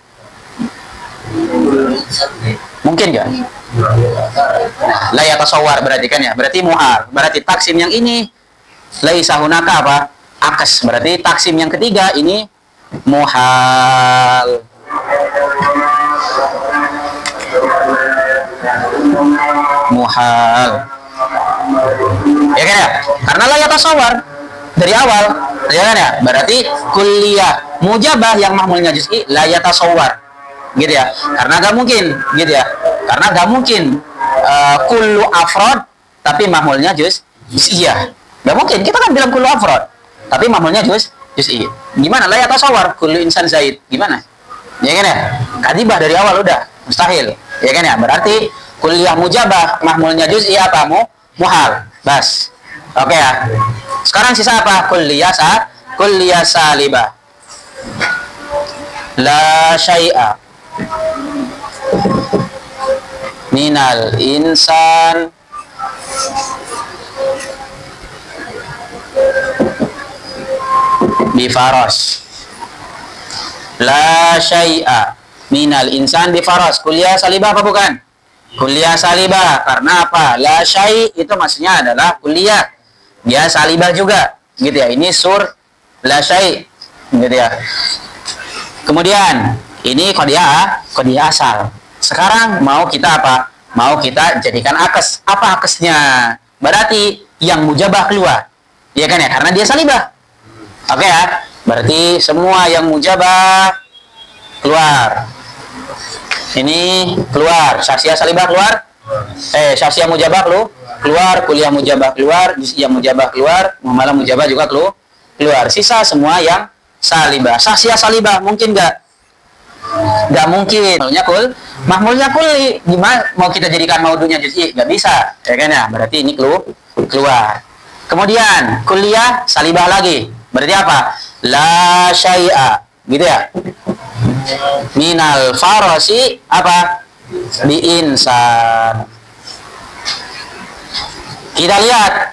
Mungkin nggak? La yatasawwar berarti kan ya? Berarti muhal. Berarti taksim yang ini laisa hunaka apa? Akes. Berarti taksim yang ketiga ini muhal. Muhal. Ya kan ya? Karena la yatasawwar dari awal, ya kan ya? Berarti kulliyah mujabah yang mahmulnya juz'i la yatasawwar. Gitu ya. Karena gak mungkin, gitu ya. Karena gak mungkin kullu afrod tapi mahmulnya juz'iyah. Gak mungkin. Kita kan bilang kullu afrod tapi mahmulnya juz'i. Gimana? La yatasawwar kullu insan zaid. Gimana? Ya kan ya? Kadibah dari awal udah mustahil. Ya kan ya? Berarti kulliyah mujabah mahmulnya juz'i apa? Muhal. Bas. Oke ya. Sekarang sisa apa? Kulliyah salibah. La syai'a minal insan bifaros. La syai'a minal insan bifaros. Kulliyah salibah apa bukan? Kulliyah salibah. Karena apa? La syai' itu maksudnya adalah kulliyah. Dia salibah juga. Gitu ya. Ini sur la syai'. Gitu ya. Kemudian ini qadiyah asal. Sekarang mau kita apa? Mau kita jadikan akes. Apa akesnya? Berarti yang mujabah keluar. Iya kan ya? Karena dia salibah. Oke ya? Berarti semua yang mujabah keluar. Ini keluar. Syaksiyah salibah keluar. Syaksiyah mujabah keluar. Kulliyah mujabah keluar. Juz'iyah mujabah keluar. Muhmalah mujabah juga keluar. Sisa semua yang salibah. Syaksiyah salibah mungkin nggak? Nggak mungkin. Mahmulnya kulli. Gimana mau kita jadikan maudunya juz'i? Nggak bisa. Ya kan ya? Berarti ini keluar. Kemudian kulliyah salibah lagi. Berarti apa? La syai'a. Gitu ya? Minal farosi apa? Bi insan. Kita lihat